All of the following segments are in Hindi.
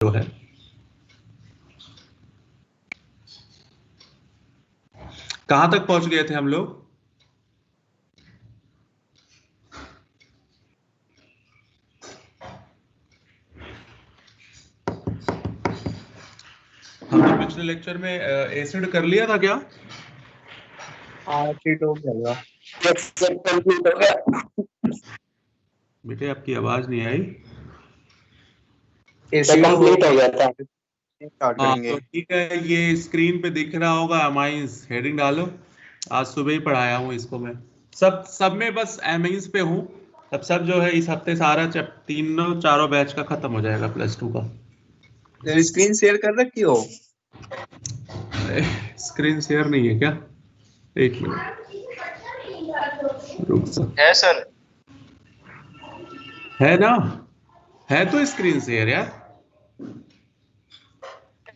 जो है कहां तक पहुंच गए थे हम लोग? हमने पिछले लेक्चर में एसिड कर लिया था क्या? एसिड हो गया, कंप्लीट हो गया। बेटे आपकी आवाज नहीं आई। एसिड कंप्लीट हो गया था। हाँ स्टार्ट करेंगे। तो ठीक है, ये स्क्रीन पे दिख रहा होगा अमाइंस, हेडिंग डालो। आज सुबह ही पढ़ाया हूँ इसको मैं। सब में बस अमाइंस पे हूँ। अब सब जो है इस हफ्ते सारा तीनों चारों बैच का खत्म हो जाएगा +2 का। स्क्रीन शेयर कर रखी हो? स्क्रीन शेयर नहीं है क्या? एक मिनट रुक जा। है सर। है ना? है तो स्क्रीन शेयर यार।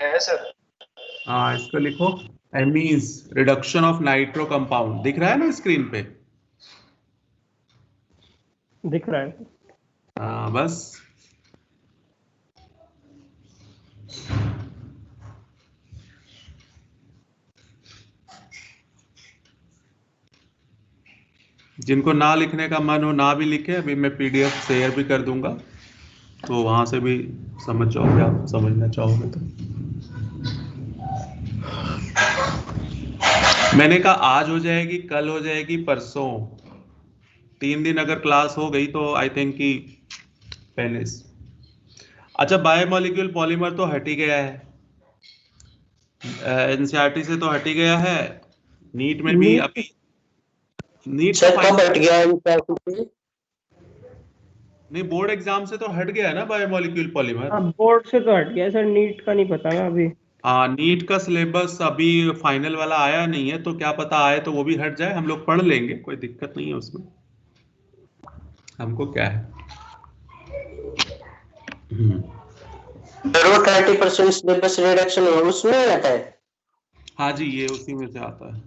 है सर। हाँ इसको लिखो, Emmys reduction of nitro compound. दिख रहा है ना स्क्रीन पे? दिख रहा है। हाँ बस। जिनको ना लिखने का मन हो ना भी लिखे, अभी मैं PDF शेयर भी कर दूंगा, तो वहां से भी समझ जाओगे आप, समझना चाहोगे तो। मैंने कहा आज हो जाएगी, कल हो जाएगी, परसों 3 दिन अगर क्लास हो गई तो आई थिंक कि पहले अच्छा बायोमोलिक्यूल पॉलीमर तो हट ही गया है, NCERT से तो हट ही गया है। नीट में भी अभी नीट सर का कब हट गया नहीं, बोर्ड एग्जाम से तो हट गया है ना बायोमोलिक्यूल पॉलीमर। हाँ बोर्ड से तो हट गया सर, नीट का नहीं पता ना अभी। हाँ नीट का सिलेबस अभी फाइनल वाला आया नहीं है, तो क्या पता आए तो वो भी हट जाए, हम लोग पढ़ लेंगे, कोई दिक्कत नहीं है उसमें, हमको क्या है। 30% सिलेबस रिडक्शन उसमें आता है। हाँ जी ये उसी में से आता है।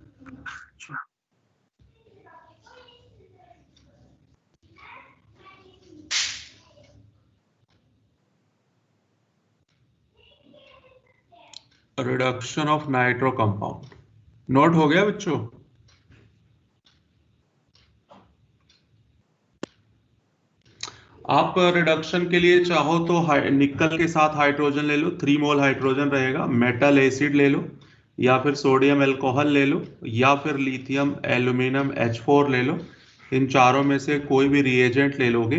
Reduction of nitro compound note हो गया बच्चों? आप रिडक्शन के लिए चाहो तो निकल के साथ हाइड्रोजन ले लो, 3 मोल हाइड्रोजन रहेगा, मेटल एसिड ले लो, या फिर सोडियम अल्कोहल ले लो, या फिर लिथियम एल्यूमिनियम H4 ले लो। इन चारों में से कोई भी रिएजेंट ले लोगे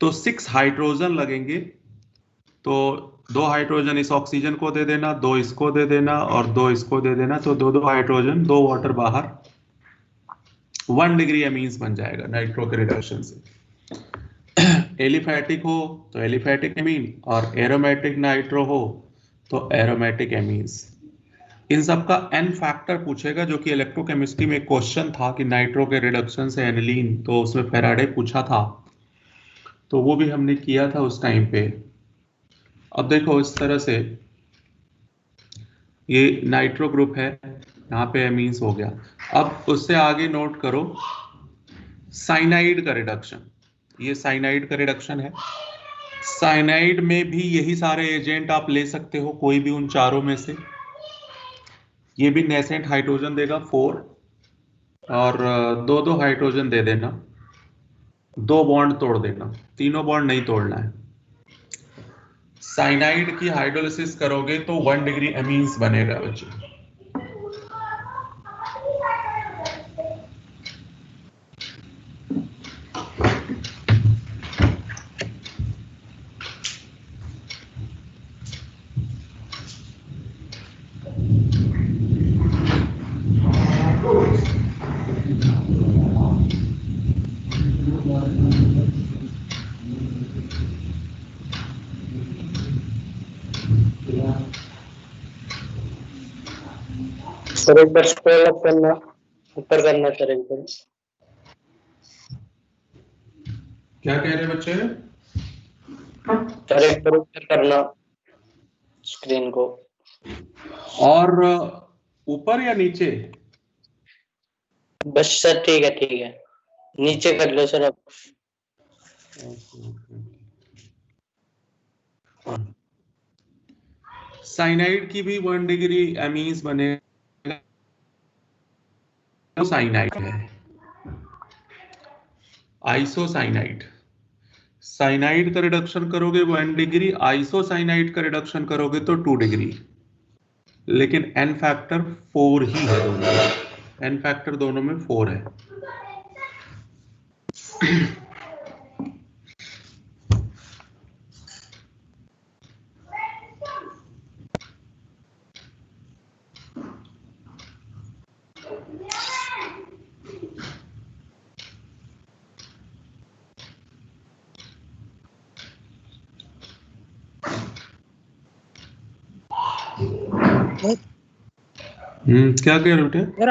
तो 6 हाइड्रोजन लगेंगे। तो 2 हाइड्रोजन इस ऑक्सीजन को दे देना, 2 इसको दे देना और 2 इसको दे देना, तो 2 हाइड्रोजन 2 वाटर बाहर, 1 डिग्री एमीन्स बन जाएगा नाइट्रो के रिडक्शन से। एलिफैटिक हो तो एलिफैटिक एमीन, और एरोमेटिक नाइट्रो हो तो एरोमेटिक एमीन्स। इन सब का n फैक्टर पूछेगा, जो कि इलेक्ट्रोकेमिस्ट्री में क्वेश्चन था कि नाइट्रो के रिडक्शन से एनिलीन, तो उसमें फैराडे पूछा था, तो वो भी हमने किया था उस टाइम पे। अब देखो इस तरह से ये नाइट्रो ग्रुप है, यहाँ पे एमीन्स हो गया। अब उससे आगे नोट करो साइनाइड का रिडक्शन, ये साइनाइड का रिडक्शन है। साइनाइड में भी यही सारे एजेंट आप ले सकते हो, कोई भी उन चारों में से। ये भी नेसेंट हाइड्रोजन देगा 4, और 2 हाइड्रोजन दे देना, 2 बॉन्ड तोड़ देना, तीनों बॉन्ड नहीं तोड़ना है। साइनाइड की हाइड्रोलिसिस करोगे तो 1 डिग्री एमीन्स बनेगा बच्चों। सर एक बार स्क्रॉल अप करना, ऊपर करना सर एक बार। क्या कह रहे बच्चे? सर एक बार ऊपर करना स्क्रीन को। और ऊपर या नीचे? बस सर ठीक है, नीचे कर लो सर अब। साइनाइड की भी 1 डिग्री एमीन्स बनेगा, साइनाइड है। आइसोसाइनाइड, साइनाइड का रिडक्शन करोगे 1 डिग्री, आइसोसाइनाइड का रिडक्शन करोगे तो 2 डिग्री, लेकिन एन फैक्टर 4 ही है दोनों में, एन फैक्टर दोनों में 4 है। क्या कह रहे हो बेटे? सर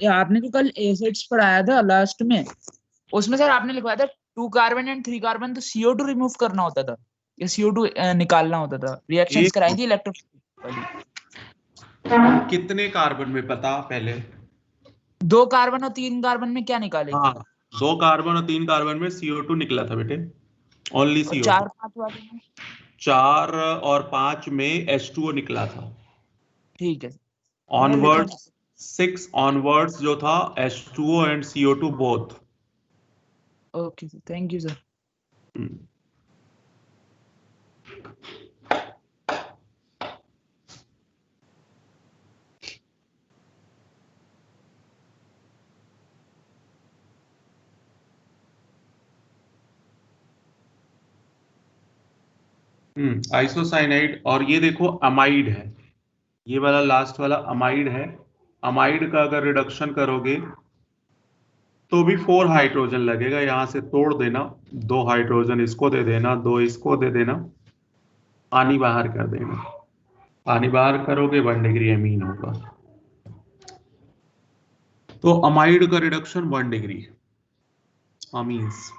आपने जो कल एसिड्स पढ़ाया था लास्ट में, उसमें सर आपने लिखवाया था 2 कार्बन एंड 3 कार्बन, तो CO2 रिमूव करना होता था या CO2 निकालना होता था? रिएक्शंस कराई थी इलेक्ट्रोफिलिक। कितने कार्बन में पता पहले? 2 कार्बन और 3 कार्बन में क्या निकालेंगे? हाँ, 2 कार्बन और 3 कार्बन में CO2 निकला था बेटे, ओनली CO2। 4-5 वाले में? 4 और 5 में H2O निकला था। ठीक है। ऑनवर्ड्स 6 ऑनवर्ड्स जो था H2O and CO2 both. Okay sir, thank you sir. Isocyanide, और ये देखो अमाइड है, ये वाला लास्ट वाला अमाइड है। अमाइड का अगर रिडक्शन करोगे तो भी 4 हाइड्रोजन लगेगा, यहां से तोड़ देना, 2 हाइड्रोजन इसको दे देना, 2 इसको दे देना, पानी बाहर कर देना। पानी बाहर करोगे 1 डिग्री एमीन होगा। तो अमाइड का रिडक्शन 1 डिग्री अमीन्स।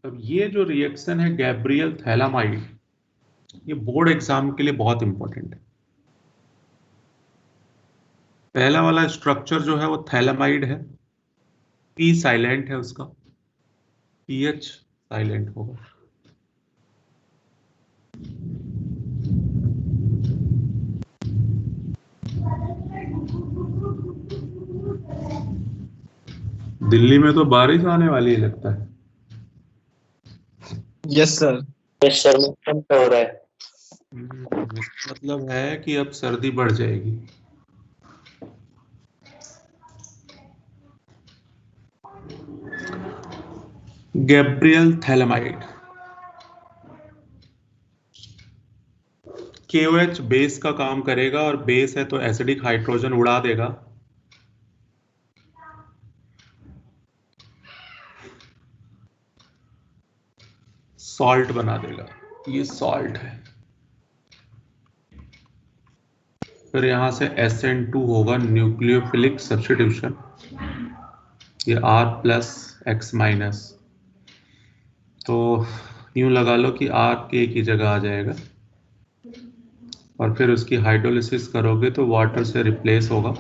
अब ये जो रिएक्शन है गैब्रियल थैलामाइड, ये बोर्ड एग्जाम के लिए बहुत इंपॉर्टेंट है। पहला वाला स्ट्रक्चर जो है वो थैलामाइड है, P साइलेंट है उसका, PH साइलेंट होगा। दिल्ली में तो बारिश आने वाली है लगता है। Yes sir. यस सर, मौसम तो हो रहा है। मतलब है कि अब सर्दी बढ़ जाएगी। गैब्रियल थैलामाइड, KOH बेस का काम करेगा, और बेस है तो एसिडिक हाइड्रोजन उड़ा देगा। सॉल्ट बना देगा, ये सॉल्ट है। फिर यहां से SN2 होगा, न्यूक्लियोफिलिक सब्स्टिट्यूशन, ये R+X-, तो यूं लगा लो कि R K की जगह आ जाएगा, और फिर उसकी हाइड्रोलिसिस करोगे तो वाटर से रिप्लेस होगा,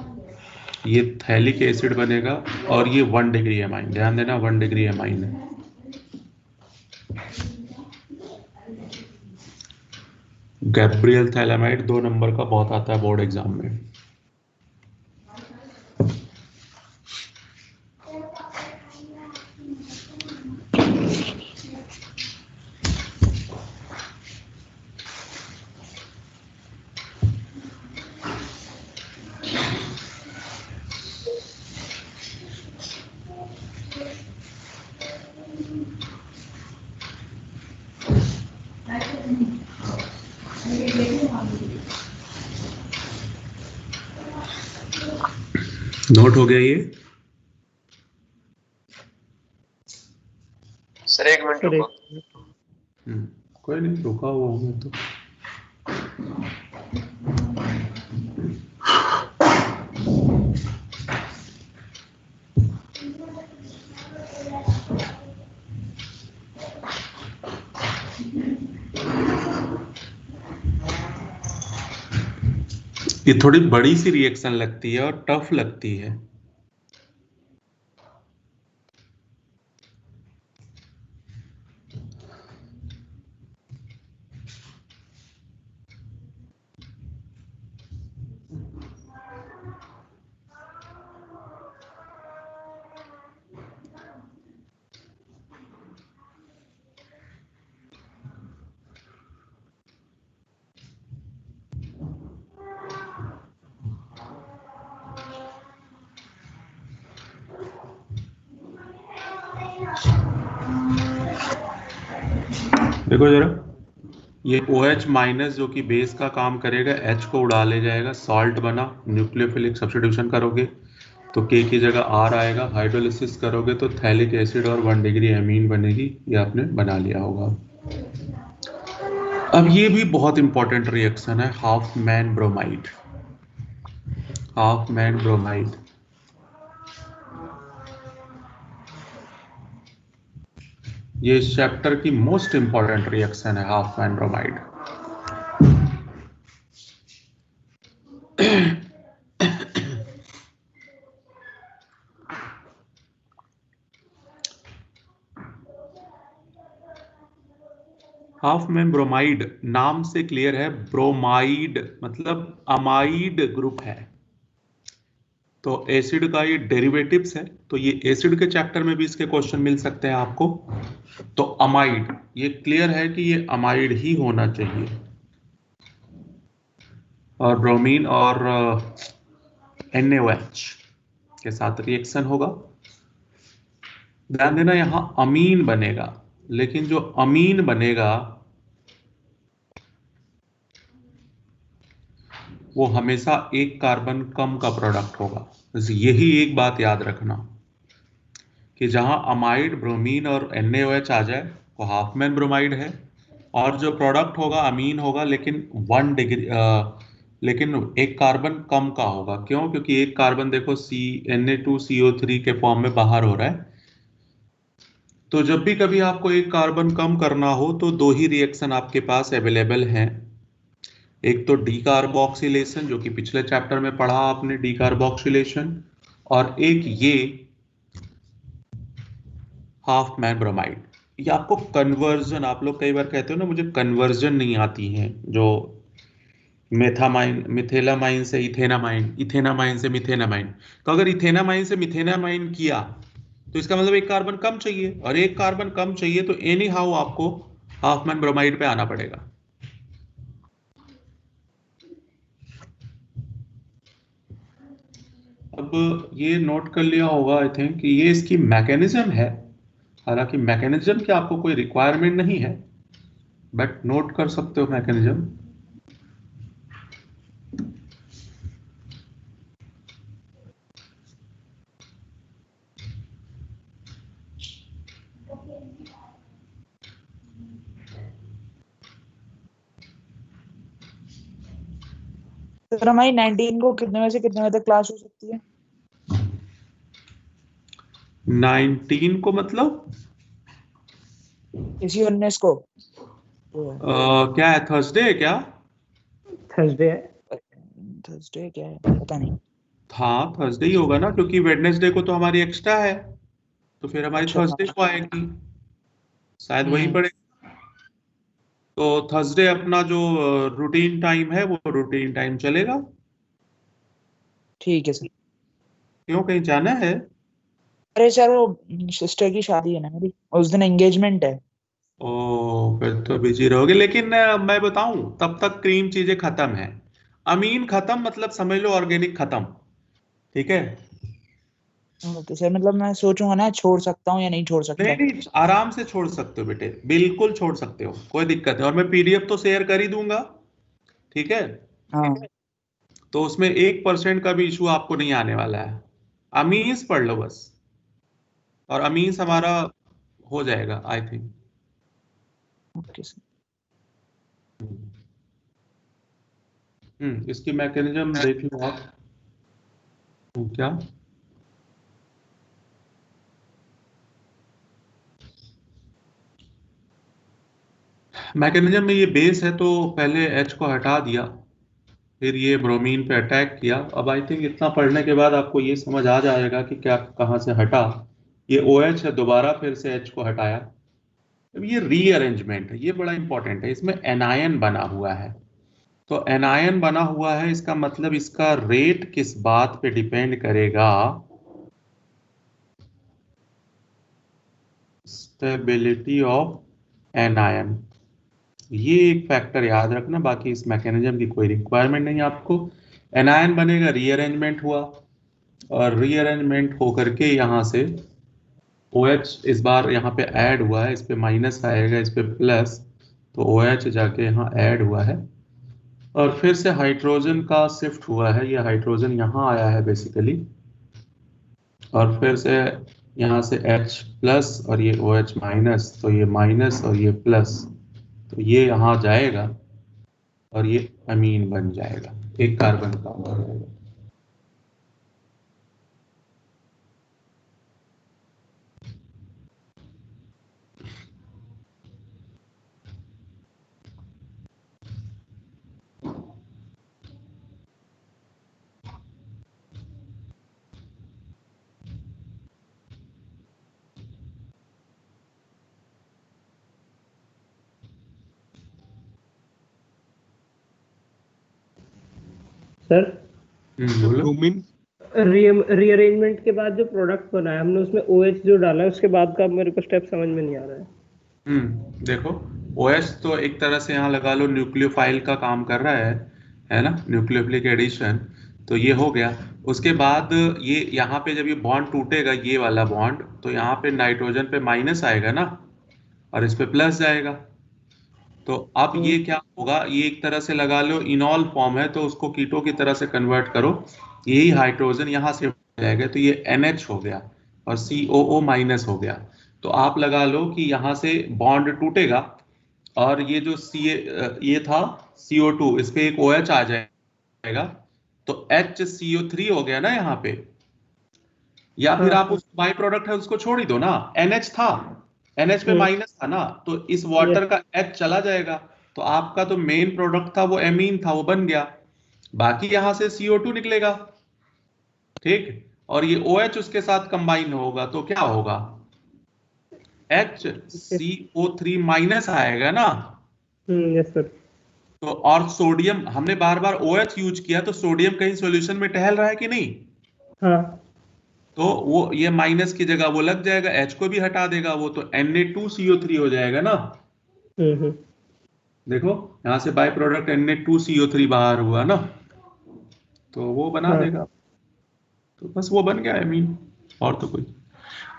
ये थैलिक एसिड बनेगा, और ये 1 डिग्री एमाइन, ध्यान देना 1 डिग्री एमाइन है। गैब्रियल थैलामाइड 2 नंबर का बहुत आता है बोर्ड एग्जाम में। नोट हो गया ये? सर 1 मिनट रुको। कोई नहीं, रुका हुआ हूँ मैं तो। ये थोड़ी बड़ी सी रिएक्शन लगती है और टफ लगती है। देखो जरा, ये OH माइनस जो कि बेस का काम करेगा, H को उड़ा ले जाएगा, सॉल्ट बना। न्यूक्लियोफिलिक सब्स्टिट्यूशन करोगे तो K की जगह R आएगा। हाइड्रोलिसिस करोगे तो थैलिक एसिड और 1 डिग्री एमीन बनेगी। ये आपने बना लिया होगा। अब ये भी बहुत इंपॉर्टेंट रिएक्शन है, half man bromide. Half man bromide ये इस चैप्टर की मोस्ट इंपॉर्टेंट रिएक्शन है, half man bromide. Half man bromide नाम से क्लियर है, ब्रोमाइड मतलब अमाइड ग्रुप है। तो एसिड का ये डेरिवेटिव्स है, तो ये एसिड के चैप्टर में भी इसके क्वेश्चन मिल सकते हैं आपको। तो अमाइड, ये क्लियर है कि ये अमाइड ही होना चाहिए। और ब्रोमीन और NaOH के साथ रिएक्शन होगा। ध्यान देना, यहां अमीन बनेगा, लेकिन जो अमीन बनेगा वो हमेशा एक कार्बन कम का प्रोडक्ट होगा। यही एक बात याद रखना कि जहां अमाइड, ब्रोमीन और NaOH आ जाए वो हाफ मैन ब्रोमाइड है, और जो प्रोडक्ट होगा अमीन होगा, लेकिन 1 डिग्री लेकिन एक कार्बन कम का होगा। क्यों? क्योंकि एक कार्बन देखो Na2CO3 के फॉर्म में बाहर हो रहा है। तो जब भी कभी आपको एक कार्बन कम करना हो तो दो ही रिएक्शन आपके पास अवेलेबल हैं। एक तो डीकार्बोक्सिलेशन, जो कि पिछले चैप्टर में पढ़ा आपने, डीकार्बोक्सिलेशन, और एक ये हाफ मैन ब्रोमाइड। ये आपको कन्वर्जन, आप लोग कई बार कहते हो ना मुझे कन्वर्जन नहीं आती है, जो मेथामाइन, मिथेलामाइन से इथेनामाइन, इथेनामाइन से मिथेनामाइन। तो अगर इथेनामाइन से मिथेनामाइन किया तो इसका मतलब एक कार्बन कम चाहिए, और एक कार्बन कम चाहिए तो एनी हाउ आपको हाफ मैन ब्रोमाइड पे आना पड़ेगा। अब ये नोट कर लिया होगा आई थिंक कि ये इसकी मैकेनिज्म है। हालांकि मैकेनिज्म की आपको कोई रिक्वायरमेंट नहीं है, बट नोट कर सकते हो मैकेनिज्म। सर हमारी 19 को कितने बजे से कितने बजे तक क्लास हो सकती है? 19 को मतलब इसी 19 को क्या है, थर्सडे है क्या? थर्सडे है। थर्सडे क्या है पता नहीं। हाँ थर्सडे ही होगा ना, क्योंकि वेडनेसडे को तो हमारी एक्स्ट्रा है, तो फिर हमारी अच्छा थर्सडे को आएगी, शायद वही हम्म, पड़ेगा। तो थर्सडे अपना जो रूटीन टाइम है वो रूटीन टाइम चलेगा। ठीक है सर। क्यों, कहीं जाना है? अरे सर वो सिस्टर की शादी है ना मेरी, और उस दिन एंगेजमेंट है। ओ, फिर तो बिजी रहोगे, लेकिन मैं बताऊं तब तक क्रीम चीजें खत्म है। अमीन खत्म मतलब समझ लो ऑर्गेनिक खत्म। ठीक है। तो सर मतलब मैं सोचूंगा ना छोड़ सकता हूँ या नहीं छोड़ नहीं सकता। नहीं, आराम से छोड़ सकते हो बेटे, बिल्कुल छोड़ सकते हो, कोई दिक्कत है। और मैं PDF तो शेयर कर ही दूंगा। ठीक है। हाँ तो उसमें 1% का भी इशू आपको नहीं आने वाला है। अमीन्स पढ़ लो बस, और अमीन्स हमारा हो जाएगा आई थिंक। Okay sir. इसकी मैकेनिज्म देख लो आप। क्या? मैकेनिज्म में ये बेस है तो पहले H को हटा दिया, फिर ये ब्रोमीन पे अटैक किया। अब आई थिंक इतना पढ़ने के बाद आपको ये समझ आ जाएगा कि क्या कहाँ से हटा। ये OH है, दोबारा फिर से H को हटाया। अब ये रीअरेंजमेंट है, ये बड़ा इंपॉर्टेंट है। इसमें एनायन बना हुआ है, तो एनायन बना हुआ है इसका मतलब इसका रेट किस बात पे डिपेंड करेगा? Stability of anion. ये एक फैक्टर याद रखना, बाकी इस मैकेनिज्म की कोई रिक्वायरमेंट नहीं आपको। एनायन बनेगा, रीअरेंजमेंट हुआ, और रीअरेंजमेंट होकर के यहाँ से OH इस बार यहाँ पे ऐड हुआ है, इस पे माइनस आएगा, इस पे प्लस, तो OH जाके यहाँ ऐड हुआ है, और फिर से हाइड्रोजन का शिफ्ट हुआ है। ये हाइड्रोजन यहाँ आया है बेसिकली, और फिर से यहाँ से H प्लस और ये OH माइनस, तो ये माइनस और ये प्लस, तो ये यहाँ जाएगा और ये अमीन बन जाएगा, एक कार्बन का हो जाएगा। सर बोलो। ब्रोमीन रीअरेंजमेंट के बाद जो प्रोडक्ट बना है हमने, उसमें OH जो डाला है उसके बाद का मेरे को स्टेप समझ में नहीं आ रहा है। देखो, OH तो एक तरह से यहाँ लगा लो न्यूक्लियोफाइल का काम कर रहा है ना, न्यूक्लियोफिलिक एडिशन, तो ये हो गया। उसके बाद ये यहाँ पे जब ये बॉन्ड टूटेगा, ये वाला बॉन्ड, तो यहाँ पे नाइट्रोजन पे माइनस आएगा ना, और इस पे प्लस जाएगा। तो अब ये क्या होगा, ये एक तरह से लगा लो इनॉल फॉर्म है, तो उसको कीटो की तरह से कन्वर्ट करो, यही हाइड्रोजन यहाँ से जाएगा, तो ये NH हो गया और COO माइनस हो गया। तो आप लगा लो कि यहाँ से बॉन्ड टूटेगा, और ये जो ये था CO2, इस पे एक OH आ जाएगा, तो HCO3 हो गया ना यहाँ पे। या फिर आप उस बाई प्रोडक्ट है उसको छोड़ ही दो ना, NH था, NH पे माइनस था ना, तो इस वाटर का H चला जाएगा, तो आपका तो मेन प्रोडक्ट था वो एमीन था, वो बन गया। बाकी यहां से CO2 निकलेगा, ठीक, और ये OH उसके साथ कंबाइन होगा, तो क्या होगा, HCO3 माइनस आएगा ना। Yes sir. तो और सोडियम, हमने बार बार OH यूज किया, तो सोडियम कहीं सॉल्यूशन में टहल रहा है कि नहीं? हाँ। तो वो ये माइनस की जगह वो लग जाएगा, H को भी हटा देगा वो, तो Na2CO3 हो जाएगा ना। देखो यहां से बाय प्रोडक्ट Na2CO3 बाहर हुआ ना, तो वो बना देगा, तो बस वो बन गया एमीन, और तो कोई।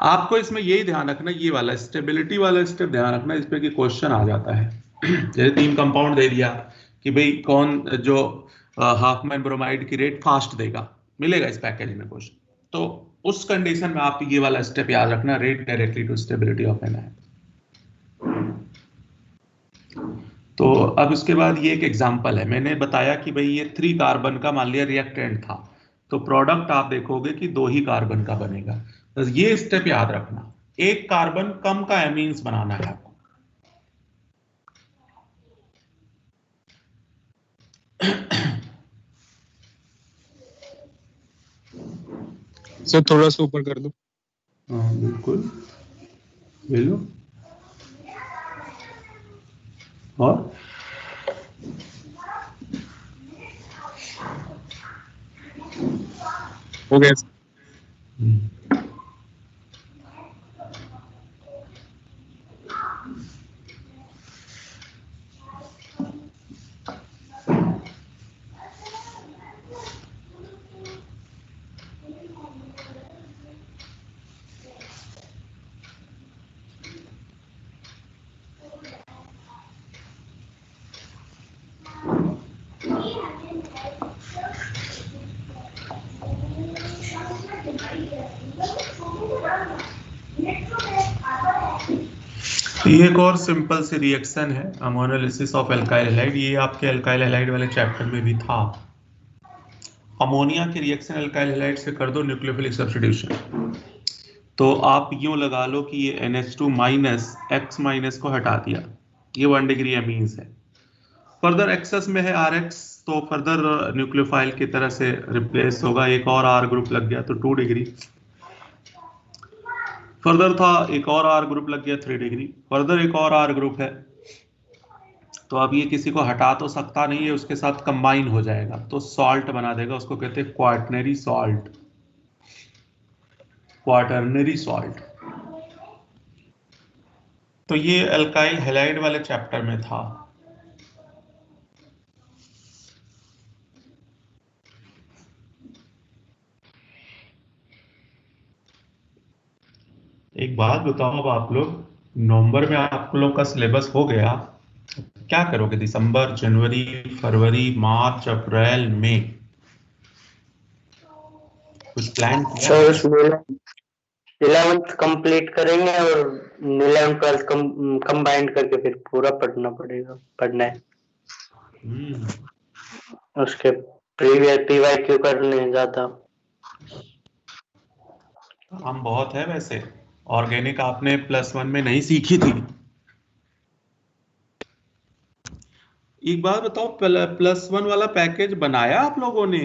आपको इसमें यही ध्यान रखना, ये वाला स्टेबिलिटी वाला स्टेप ध्यान रखना, इस पे कि क्वेश्चन आ जाता है। जैसे 3 कंपाउंड दे दिया कि भाई कौन जो हाफमैन ब्रोमाइड की रेट फास्ट देगा, मिलेगा इस पैकेज में क्वेश्चन, तो उस कंडीशन में आप ये वाला स्टेप याद रखना, rate directly to stability of anion. तो अब उसके बाद ये एक एग्जांपल है, मैंने बताया कि भाई ये 3 कार्बन का मान लिया रिएक्टेंट था, तो प्रोडक्ट आप देखोगे कि 2 ही कार्बन का बनेगा। तो ये स्टेप याद रखना, 1 कार्बन कम का एमीन्स बनाना है आपको। सर थोड़ा सा ऊपर कर दो। हाँ बिल्कुल, ले लो। और हो गया। ये एक और सिंपल सी रिएक्शन है, अमोनोलिसिस ऑफ एल्काइल हैलाइड। ये आपके एल्काइल हैलाइड वाले चैप्टर में भी था। अमोनिया की रिएक्शन एल्काइल हैलाइड से कर दो न्यूक्लियोफिलिक सब्स्टिट्यूशन, तो आप यूं लगा लो कि ये NH2 माइनस X माइनस को हटा दिया, ये 1 डिग्री अमीन्स है। फर्दर एक्सेस में है RX, तो फर्दर न्यूक्लियोफाइल की तरह से रिप्लेस होगा, एक और R ग्रुप लग गया तो 2 डिग्री। फर्दर था एक और R ग्रुप लग गया 3 डिग्री। फर्दर एक और R ग्रुप है, तो अब ये किसी को हटा तो सकता नहीं है, उसके साथ कंबाइन हो जाएगा तो सॉल्ट बना देगा, उसको कहते हैं क्वाटर्नरी सॉल्ट। Quaternary salt. तो ये अल्काइल हैलाइड वाले चैप्टर में था। एक बात बताओ, अब आप लोग नवंबर में आप लोग का सिलेबस हो गया, क्या करोगे दिसंबर, जनवरी, फरवरी, मार्च, अप्रैल, मई? कुछ प्लान किया? सर 11th कंप्लीट करेंगे और 11th 12th कंबाइंड करके फिर पूरा पढ़ना है। उसके प्रीवियस PYQ करने ज्यादा काम बहुत है वैसे। ऑर्गेनिक आपने +1 में नहीं सीखी थी। एक बात बताओ, +1 वाला पैकेज बनाया आप लोगों ने?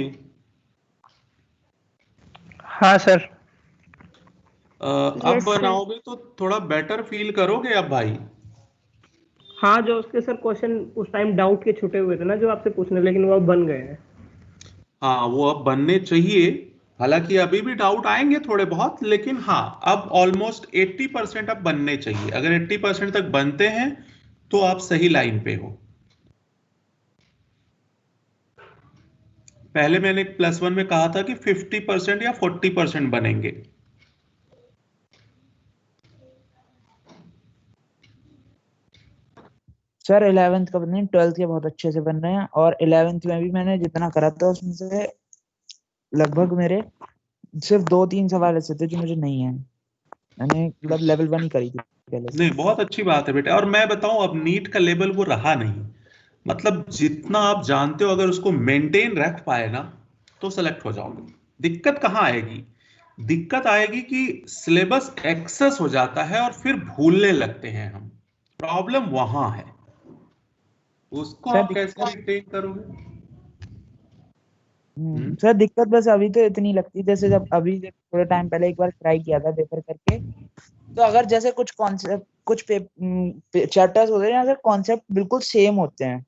हाँ सर। अब बनाओगे तो थोड़ा बेटर फील करोगे अब भाई। हाँ, जो उसके सर क्वेश्चन उस टाइम डाउट के छूटे हुए थे ना जो आपसे पूछने, लेकिन वो अब बन गए हैं। हाँ, वो अब बनने चाहिए। हालांकि अभी भी डाउट आएंगे थोड़े बहुत, लेकिन हाँ अब ऑलमोस्ट 80% अब बनने चाहिए। अगर 80% तक बनते हैं तो आप सही लाइन पे हो। पहले मैंने +1 में कहा था कि 50% या 40% बनेंगे। सर 11th का बने, 12th के बहुत अच्छे से बन रहे हैं, और 11th में भी मैंने जितना करा था उसमें से लगभग मेरे सिर्फ 2-3 सवाल ऐसे थे जो मुझे नहीं है। मैंने मतलब लेवल 1 ही करी थी पहले से। नहीं, बहुत अच्छी बात है बेटा। और मैं बताऊं, अब नीट का लेवल वो रहा नहीं। मतलब जितना आप जानते हो अगर उसको मेंटेन रख पाए ना तो सेलेक्ट हो जाओगे। दिक्कत कहाँ आएगी? दिक्कत आएगी कि सिलेबस एक्सेस हो जाता है और फिर भूलने लगते हैं हम। प्रॉब्लम वहां है। उसको सर आप कैसे मेंटेन करोगे? सर दिक्कत बस अभी तो इतनी लगती है, जैसे जब अभी थोड़े टाइम पहले एक बार ट्राई किया था पेपर करके, तो अगर जैसे कुछ कॉन्सेप्ट, कुछ चैप्टर्स होते हैं जैसे कॉन्सेप्ट बिल्कुल सेम होते हैं,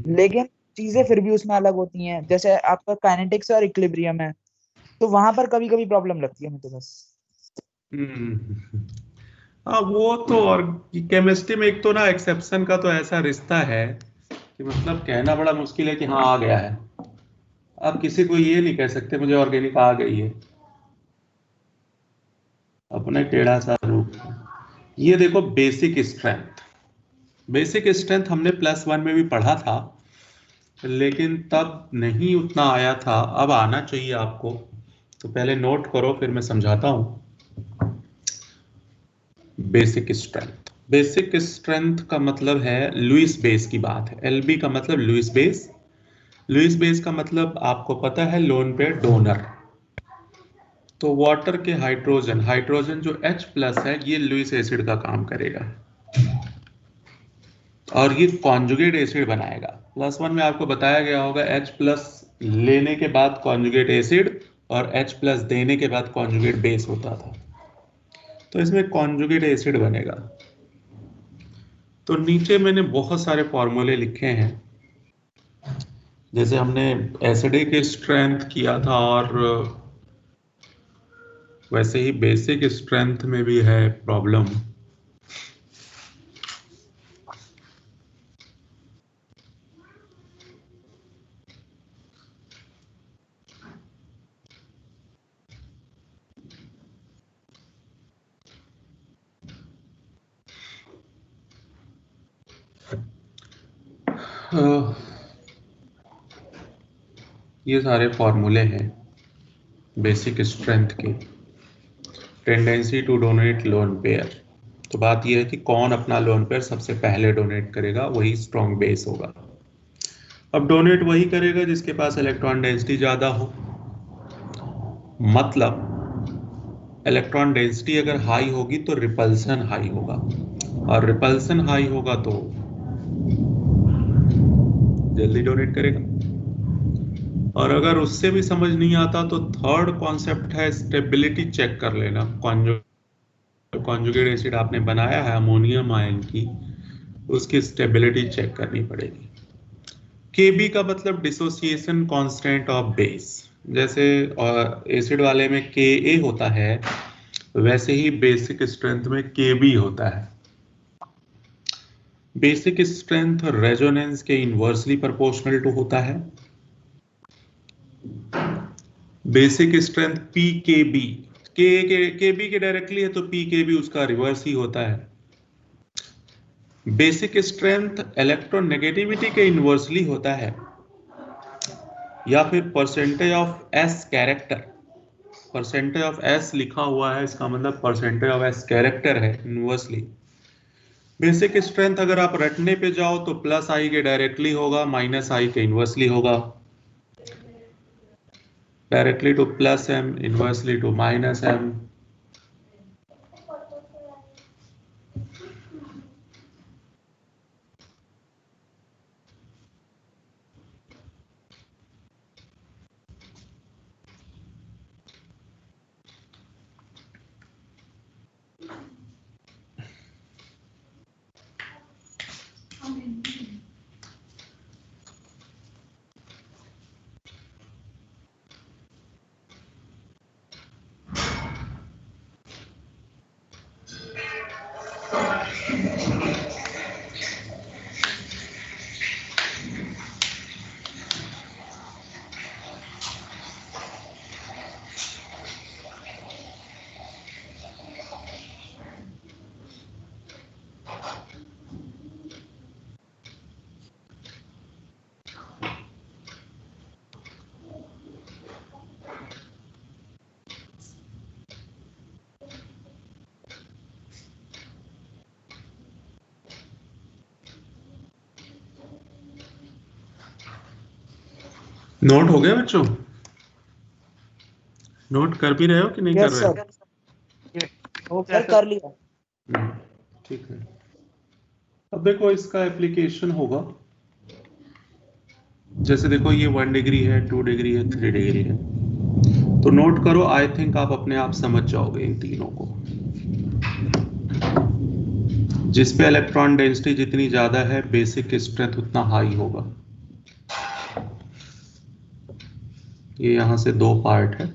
लेकिन चीजें फिर भी उसमें अलग होती हैं। जैसे आपका काइनेटिक्स और इक्विलिब्रियम है, तो वहां पर कभी कभी प्रॉब्लम लगती है मुझे बस। हाँ, वो तो। और केमिस्ट्री में एक तो ना एक्सेप्शन का तो ऐसा रिश्ता है कि मतलब कहना बड़ा मुश्किल है कि हाँ आ गया है। आप किसी को ये नहीं कह सकते मुझे ऑर्गेनिक आ गई है, अपने टेढ़ा सा रूप। ये देखो बेसिक स्ट्रेंथ। बेसिक स्ट्रेंथ हमने +1 में भी पढ़ा था, लेकिन तब नहीं उतना आया था। अब आना चाहिए आपको, तो पहले नोट करो फिर मैं समझाता हूं। Basic strength. बेसिक स्ट्रेंथ का मतलब है लुईस बेस की बात है। LB का मतलब लुईस बेस। लुईस बेस का मतलब आपको पता है लोन पेयर डोनर। तो वाटर के हाइड्रोजन जो H+ है ये लुईस एसिड का काम करेगा और ये कॉन्जुगेट एसिड बनाएगा। +1 में आपको बताया गया होगा H+ लेने के बाद कॉन्जुगेट एसिड और H+ देने के बाद कॉन्जुगेट बेस होता था। तो इसमें कॉन्जुगेट एसिड बनेगा। तो नीचे मैंने बहुत सारे फॉर्मूले लिखे हैं, जैसे हमने एसिडिक स्ट्रेंथ किया था और वैसे ही बेसिक स्ट्रेंथ में भी है प्रॉब्लम। ये सारे फॉर्मूले हैं बेसिक स्ट्रेंथ के। Tendency to donate lone pair. तो बात यह है कि कौन अपना लोन पेयर सबसे पहले डोनेट करेगा, वही स्ट्रॉन्ग बेस होगा। अब डोनेट वही करेगा जिसके पास इलेक्ट्रॉन डेंसिटी ज्यादा हो। मतलब इलेक्ट्रॉन डेंसिटी अगर हाई होगी तो रिपल्सन हाई होगा, और रिपल्सन हाई होगा तो जल्दी डोनेट करेगा। और अगर उससे भी समझ नहीं आता तो थर्ड कॉन्सेप्ट है स्टेबिलिटी चेक कर लेना। कॉन्जुगेट एसिड आपने बनाया है अमोनियम आयन की, उसकी स्टेबिलिटी चेक करनी पड़ेगी। Kb का मतलब डिसोसिएशन कांस्टेंट ऑफ बेस। जैसे एसिड वाले में Ka होता है, वैसे ही बेसिक स्ट्रेंथ में Kb होता है। बेसिक स्ट्रेंथ रेजोनेंस के इनवर्सली प्रोपोर्शनल टू होता है। बेसिक स्ट्रेंथ Pkb, Kb के डायरेक्टली है तो Pkb उसका रिवर्स ही होता है। बेसिक स्ट्रेंथ इलेक्ट्रोनेगेटिविटी के इनवर्सली होता है, या फिर percentage of S character. Percentage of S लिखा हुआ है, इसका मतलब परसेंटेज ऑफ एस कैरेक्टर है इनवर्सली। बेसिक स्ट्रेंथ अगर आप रटने पे जाओ तो प्लस आई के डायरेक्टली होगा, माइनस आई के इनवर्सली होगा। Directly to plus M, inversely to minus M. Note हो गया बच्चों? नोट कर भी रहे हो कि नहीं कर रहे हो? सर कर लिया। ठीक है। अब देखो इसका एप्लीकेशन होगा, जैसे देखो ये 1 डिग्री है, 2 डिग्री है, 3 डिग्री है, तो नोट करो। आई थिंक आप अपने आप समझ जाओगे इन तीनों को। जिस पे इलेक्ट्रॉन डेंसिटी जितनी ज्यादा है, बेसिक स्ट्रेंथ उतना हाई होगा। ये यहां से 2 पार्ट है,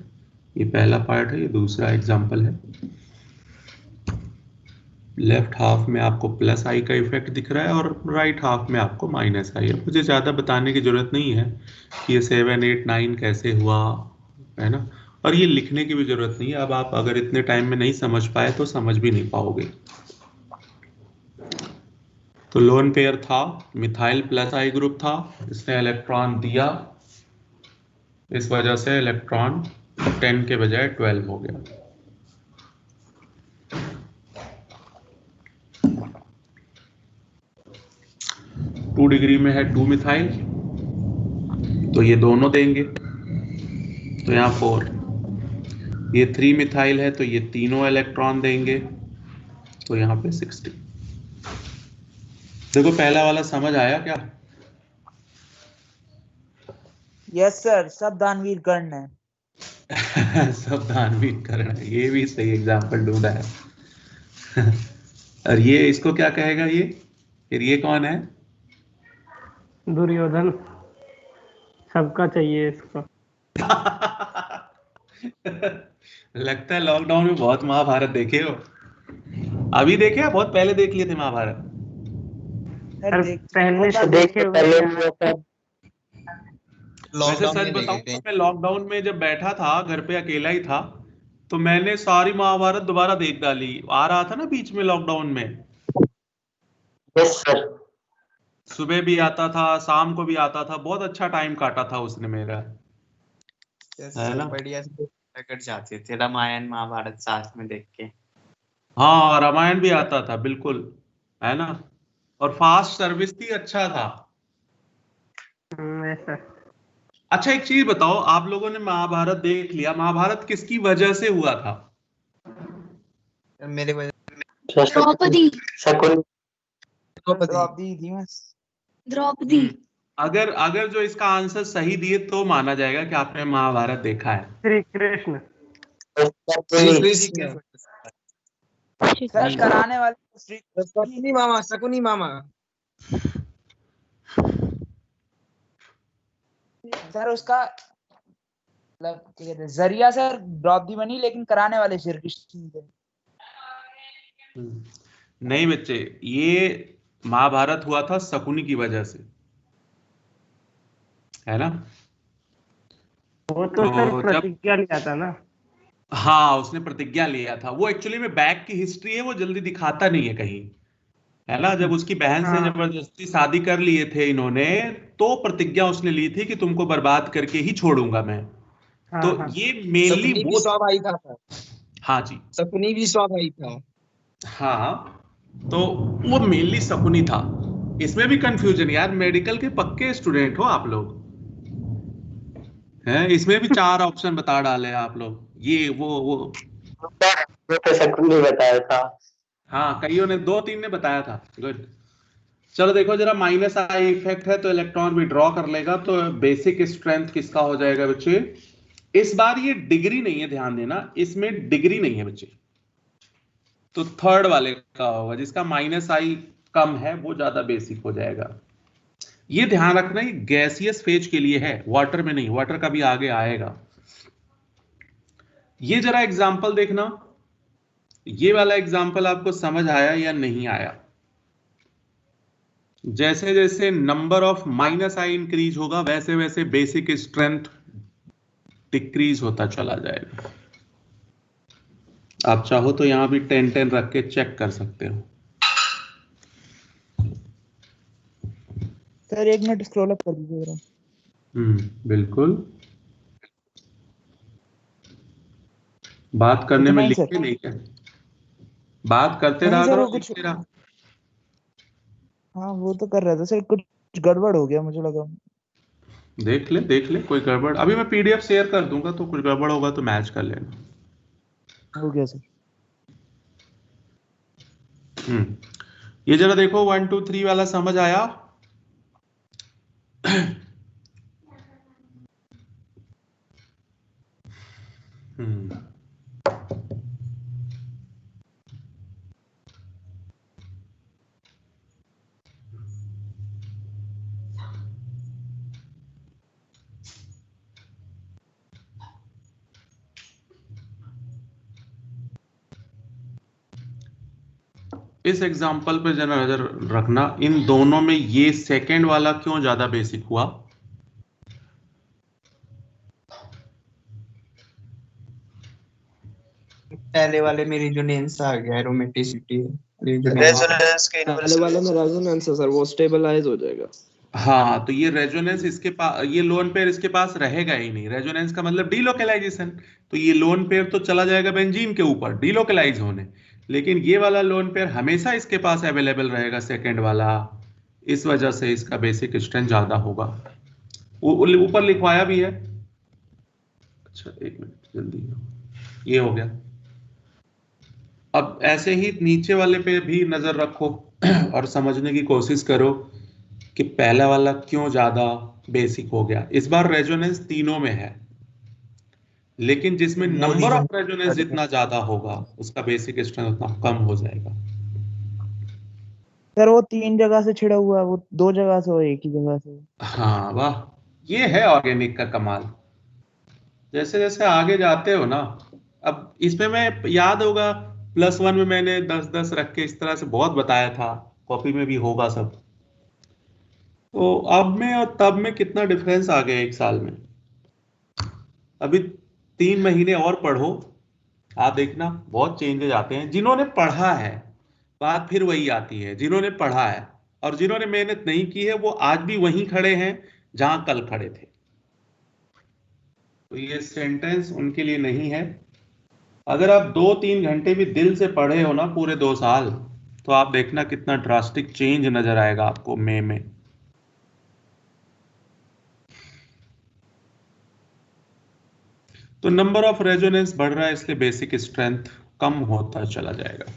ये पहला पार्ट है, ये दूसरा एग्जांपल है। लेफ्ट हाफ में आपको प्लस आई का इफेक्ट दिख रहा है और राइट हाफ में आपको माइनस आई है। मुझे ज़्यादा बताने की जरूरत नहीं है कि ये 7, 8, 9 कैसे हुआ, है ना। और ये लिखने की भी जरूरत नहीं है। अब आप अगर इतने टाइम में नहीं समझ पाए तो समझ भी नहीं पाओगे। तो लोन पेयर था, मिथाइल प्लस आई ग्रुप था, इसने इलेक्ट्रॉन दिया, इस वजह से इलेक्ट्रॉन 10 के बजाय 12 हो गया। टू डिग्री में है 2 मिथाइल, तो ये दोनों देंगे, तो यहाँ 4। ये 3 मिथाइल है तो ये तीनों इलेक्ट्रॉन देंगे, तो यहाँ पे 60। देखो पहला वाला समझ आया क्या? यस सर, सब दानवीर कर्ण है। सब दानवीर कर्ण है, ये भी सही एग्जाम्पल ढूंढा है। और ये इसको क्या कहेगा ये? फिर ये कौन है? दुर्योधन। सबका चाहिए इसको। लगता है लॉकडाउन में बहुत महाभारत देखे हो। अभी देखे या बहुत पहले देख लिए थे महाभारत? पहले से देखे हुए। वैसे सच बताऊं तो मैं लॉकडाउन में जब बैठा था घर पे अकेला ही था, तो मैंने सारी महाभारत दोबारा देख डाली। आ रहा था ना बीच में लॉकडाउन में। Yes sir. सुबह भी आता था, शाम को भी आता था, बहुत अच्छा टाइम काटा था उसने मेरा। है ना? बढ़िया से कट जाते थे रामायण महाभारत साथ में देख के। हाँ, रामायण भी आता था बिल्कुल, है ना। और फास्ट सर्विस भी अच्छा था। ऐसा। अच्छा एक चीज बताओ, आप लोगों ने महाभारत देख लिया, महाभारत किसकी वजह से हुआ था? मेरे वजह द्रौपदी। शकुनी। द्रौपदी थी बस। द्रौपदी। अगर अगर जो इसका आंसर सही दिए तो माना जाएगा कि आपने महाभारत देखा है। श्री कृष्ण। शकुनी। कृष्ण। सर कराने वाले श्री शकुनी मामा, शकुनी मामा। सर उसका मतलब क्या कहते हैं, जरिया सर द्रौपदी बनी, लेकिन कराने वाले श्री कृष्ण थे। नहीं बच्चे, ये महाभारत हुआ था शकुनी की वजह से, है ना। वो तो सर प्रतिज्ञा लिया था ना। हाँ, उसने प्रतिज्ञा लिया था। वो एक्चुअली में बैक की हिस्ट्री है, वो जल्दी दिखाता नहीं है कहीं, है ना। जब उसकी बहन से हाँ। जबरदस्ती शादी कर लिए थे इन्होंने, तो प्रतिज्ञा उसने ली थी कि तुमको बर्बाद करके ही छोड़ूंगा मैं। हाँ, तो हाँ। ये मेनली शकुनी भी वो स्वभाई का था। हाँ जी, शकुनी भी स्वभाई था। हाँ, तो वो मेनली शकुनी था। इसमें भी कंफ्यूजन यार, मेडिकल के पक्के स्टूडेंट हो आप लोग हैं। इसमें भी 4 ऑप्शन बता डाले आप लोग, ये वो। तो शकुनी बताया था। हाँ, कईयों ने 2-3 ने बताया था। गुड। चलो देखो जरा, माइनस आई इफेक्ट है तो इलेक्ट्रॉन विड्रॉ कर लेगा, तो बेसिक स्ट्रेंथ किसका हो जाएगा बच्चे। इस बार ये डिग्री नहीं है, ध्यान देना, इसमें डिग्री नहीं है बच्चे। तो थर्ड वाले का होगा, जिसका माइनस आई कम है वो ज्यादा बेसिक हो जाएगा। ये ध्यान रखना, ये गैसियस फेज के लिए है, वाटर में नहीं। वाटर का भी आगे आएगा। ये जरा एग्जांपल देखना, ये वाला एग्जांपल आपको समझ आया या नहीं आया। जैसे जैसे number of minus I increase होगा, वैसे वैसे बेसिक स्ट्रेंथ डिक्रीज होता चला जाएगा। आप चाहो तो यहां भी 10-10 रख के चेक कर सकते हो। सर 1 मिनट स्क्रॉल अप कर दीजिए जरा। बिल्कुल। बात करने में नहीं सर। लिखते नहीं क्या, बात करते नहीं रहा सर, करो, वो कुछ, लिखते रहा। हाँ वो तो कर रहा था सर, कुछ गड़बड़ हो गया मुझे लगा। देख ले कोई गड़बड़, अभी मैं पीडीएफ शेयर कर दूंगा, तो कुछ गड़बड़ होगा तो मैच कर लेना। हो गया सर। ये जरा देखो, 1 2 3 वाला समझ आया। इस एग्जाम्पल पे जरा नजर रखना, इन दोनों में ये सेकंड वाला क्यों ज्यादा बेसिक हुआ। पहले वाले में रेजोनेंस आ गया, एरोमेटिसिटी रेजोनेंस के पहले वाले में रेजोनेंस है सर, वो स्टेबलाइज हो जाएगा। हाँ, तो ये रेजोनेंस इसके पास, ये लोन पेयर इसके पास रहेगा ही नहीं। रेजोनेंस का मतलब डीलोकलाइजेशन, तो ये लोन पेयर तो चला जाएगा बेंजीन के ऊपर डीलोकलाइज होने, लेकिन ये वाला लोन पेयर हमेशा इसके पास अवेलेबल रहेगा, सेकंड वाला। इस वजह से इसका बेसिक स्ट्रेंथ ज्यादा होगा। ऊपर लिखवाया भी है। अच्छा, 1 मिनट जल्दी, ये हो गया। अब ऐसे ही नीचे वाले पे भी नजर रखो और समझने की कोशिश करो कि पहला वाला क्यों ज्यादा बेसिक हो गया। इस बार रेजोनेंस तीनों में है, लेकिन जिसमें नंबर ऑफ रेजोनेंस जितना ज्यादा होगा, उसका बेसिक स्ट्रेंथ उतना कम हो जाएगा। सर वो 3 जगह से छिड़ा हुआ है, वो 2 जगह से हो, एक ही जगह से। हाँ वाह, ये है ऑर्गेनिक का कमाल। जैसे जैसे आगे जाते हो ना, अब इसमें मैं याद होगा +1 में मैंने 10-10 रख के इस तरह से बहुत बताया था, कॉपी में भी होगा सब। तो अब में और तब में कितना डिफरेंस आ गया 1 साल में। अभी 3 महीने और पढ़ो, आप देखना बहुत चेंजेस आते हैं। जिन्होंने पढ़ा है, बात फिर वही आती है, जिन्होंने पढ़ा है और जिन्होंने मेहनत नहीं की है, वो आज भी वहीं खड़े हैं जहां कल खड़े थे। तो ये सेंटेंस उनके लिए नहीं है। अगर आप 2-3 घंटे भी दिल से पढ़े हो ना पूरे 2 साल, तो आप देखना कितना ड्रास्टिक चेंज नजर आएगा आपको मई में। तो नंबर ऑफ रेजोनेंस बढ़ रहा है, इसलिए बेसिक स्ट्रेंथ कम होता चला जाएगा।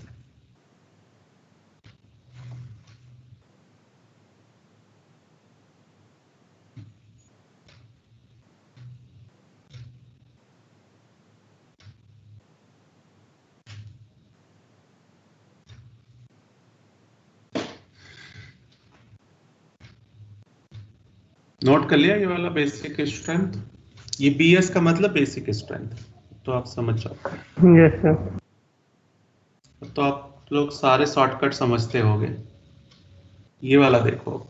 नोट कर लिया ये वाला बेसिक स्ट्रेंथ, ये BS का मतलब बेसिक स्ट्रेंथ, तो आप समझ जाओ। Yes sir. तो आप लोग सारे शॉर्टकट समझते होंगे। ये वाला देखो,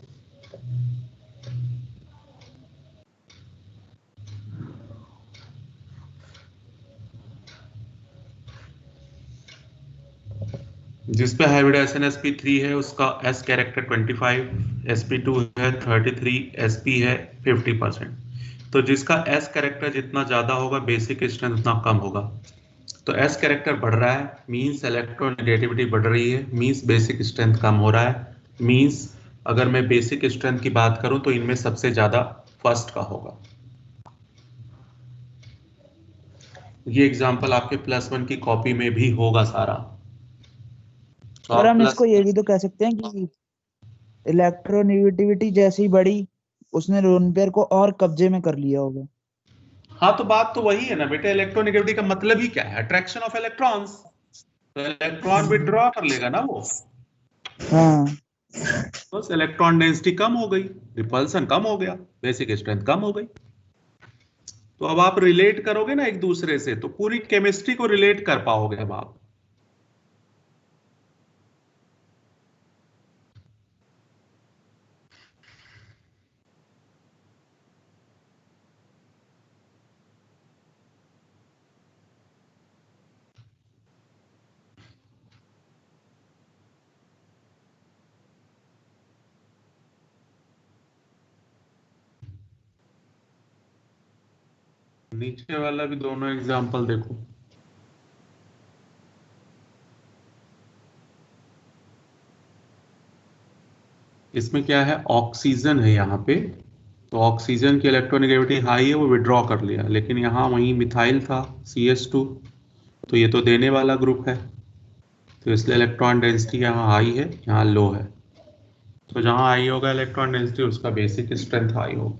जिसपे हाइब्रिड SN/SP3 है उसका S कैरेक्टर 25, SP2 है 33, SP है 50%। तो जिसका S कैरेक्टर जितना ज्यादा होगा बेसिक स्ट्रेंथ उतना कम होगा। तो S कैरेक्टर बढ़ रहा है मींस इलेक्ट्रोनेगेटिविटी बढ़ रही है, मींस बेसिक स्ट्रेंथ कम हो रहा है, मींस अगर मैं बेसिक स्ट्रेंथ की बात करूं तो इनमें सबसे ज्यादा फर्स्ट का होगा। ये एग्जांपल आपके +1 की कॉपी में भी होगा सारा। तो और आप हम इसको ये भी तो कह सकते हैं कि इलेक्ट्रोनेगेटिविटी जैसी बढ़ी उसने लोन पेयर को और कब्जे में कर लिया होगा। हाँ, तो बात तो वही है ना बेटे, इलेक्ट्रोनेगेटिविटी का मतलब ही क्या है? Attraction of electrons. तो इलेक्ट्रॉन विथड्रॉ कर लेगा ना वो, हाँ बस इलेक्ट्रॉन डेंसिटी कम हो गई, रिपल्सन कम हो गया, बेसिक स्ट्रेंथ कम हो गई। तो अब आप रिलेट करोगे ना एक दूसरे से तो पूरी केमिस्ट्री को रिलेट कर पाओगे अब आप। नीचे वाला भी दोनों एग्जांपल देखो। इसमें क्या है, ऑक्सीजन है यहाँ पे, तो ऑक्सीजन की इलेक्ट्रोनेगेटिविटी हाई है, वो विड्रॉ कर लिया, लेकिन यहाँ वहीं मिथाइल था CH2, तो ये तो देने वाला ग्रुप है, तो इसलिए इलेक्ट्रॉन डेंसिटी यहाँ हाई है, यहाँ लो है। तो जहाँ हाई होगा इलेक्ट्रॉन डेंसिटी उसका बेसिक स्ट्रेंथ हाई होगा।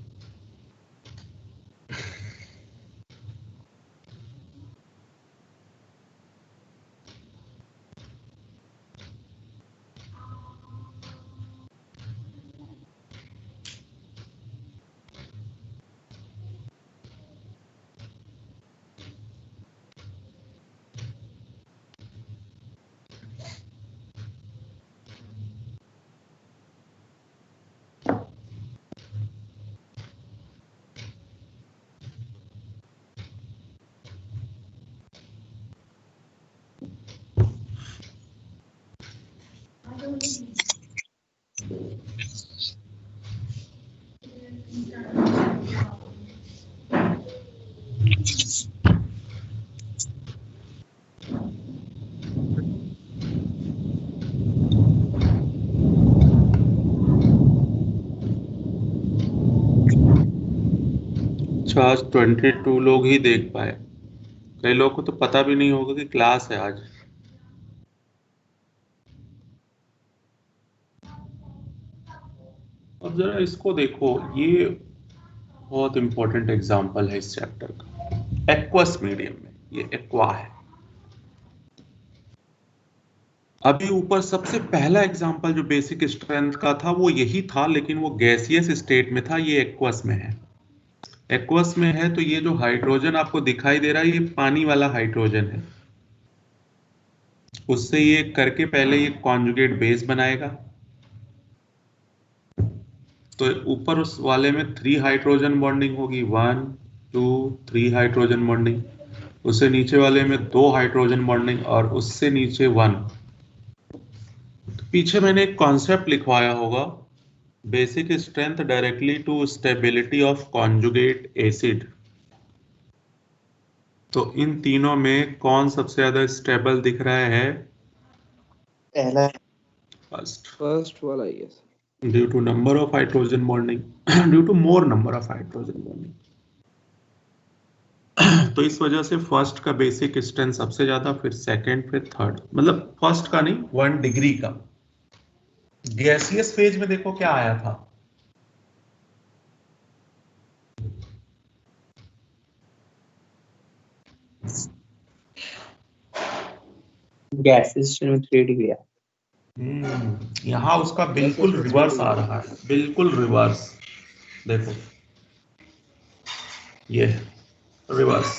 अच्छा, आज 22 लोग ही देख पाए, कई लोगों को तो पता भी नहीं होगा कि क्लास है आज। अब जरा इसको देखो, ये बहुत इंपॉर्टेंट एग्जाम्पल है इस चैप्टर का। एक्वस मीडियम में ये एक्वा है। अभी ऊपर सबसे पहला एग्जाम्पल जो बेसिक स्ट्रेंथ का था वो यही था, लेकिन वो गैसियस स्टेट में था, ये एक्वस में है। एक्वस में है तो ये जो हाइड्रोजन आपको दिखाई दे रहा है ये पानी वाला हाइड्रोजन है, उससे ये करके पहले ये कॉन्जुगेट बेस बनाएगा, तो ऊपर उस वाले में 3 हाइड्रोजन बॉन्डिंग होगी, 1 2 3 हाइड्रोजन बॉन्डिंग, उससे नीचे वाले में 2 हाइड्रोजन बॉन्डिंग और उससे नीचे 1। तो पीछे मैंने एक कॉन्सेप्ट लिखवाया होगा, basic strength directly to stability of conjugate acid. तो इन तीनों में कौन सबसे ज्यादा स्टेबल दिख रहा है? पहला फर्स्ट वाला yes. Due to number of hydrogen bonding, due to more number of hydrogen bonding. तो इस वजह से फर्स्ट का बेसिक स्ट्रेंथ सबसे ज्यादा, फिर सेकंड, फिर थर्ड, मतलब फर्स्ट का नहीं 1 डिग्री का। गैसियस फेज में देखो क्या आया था, गैसेस में 3 डिग्री। यहाँ उसका बिल्कुल रिवर्स आ रहा है, बिल्कुल रिवर्स। देखो ये रिवर्स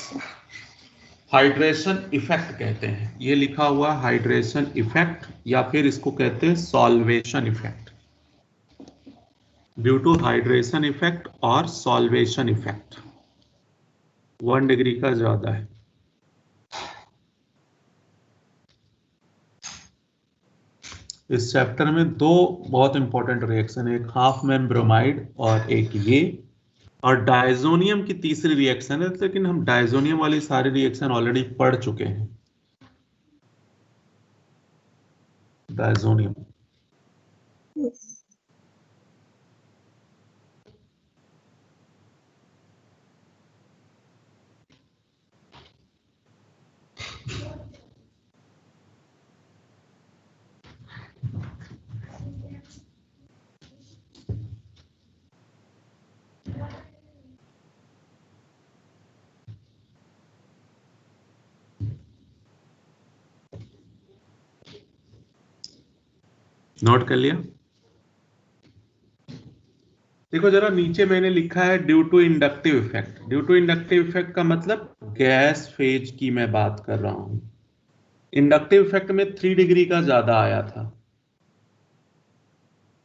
हाइड्रेशन इफेक्ट कहते हैं, ये लिखा हुआ हाइड्रेशन इफेक्ट, या फिर इसको कहते हैं solvation effect, due to hydration effect और सॉल्वेशन इफेक्ट 1 डिग्री का ज्यादा है। इस चैप्टर में दो बहुत इंपॉर्टेंट रिएक्शन है, एक हाफ मैन ब्रोमाइड और एक ये, और डायजोनियम की तीसरी रिएक्शन है, लेकिन हम डायजोनियम वाली सारी रिएक्शन ऑलरेडी पढ़ चुके हैं। डायजोनियम नोट कर लिया? देखो जरा नीचे मैंने लिखा है due to inductive effect. Due to inductive effect का मतलब गैस फेज की मैं बात कर रहा हूं। इंडक्टिव इफेक्ट में 3 डिग्री का ज्यादा आया था,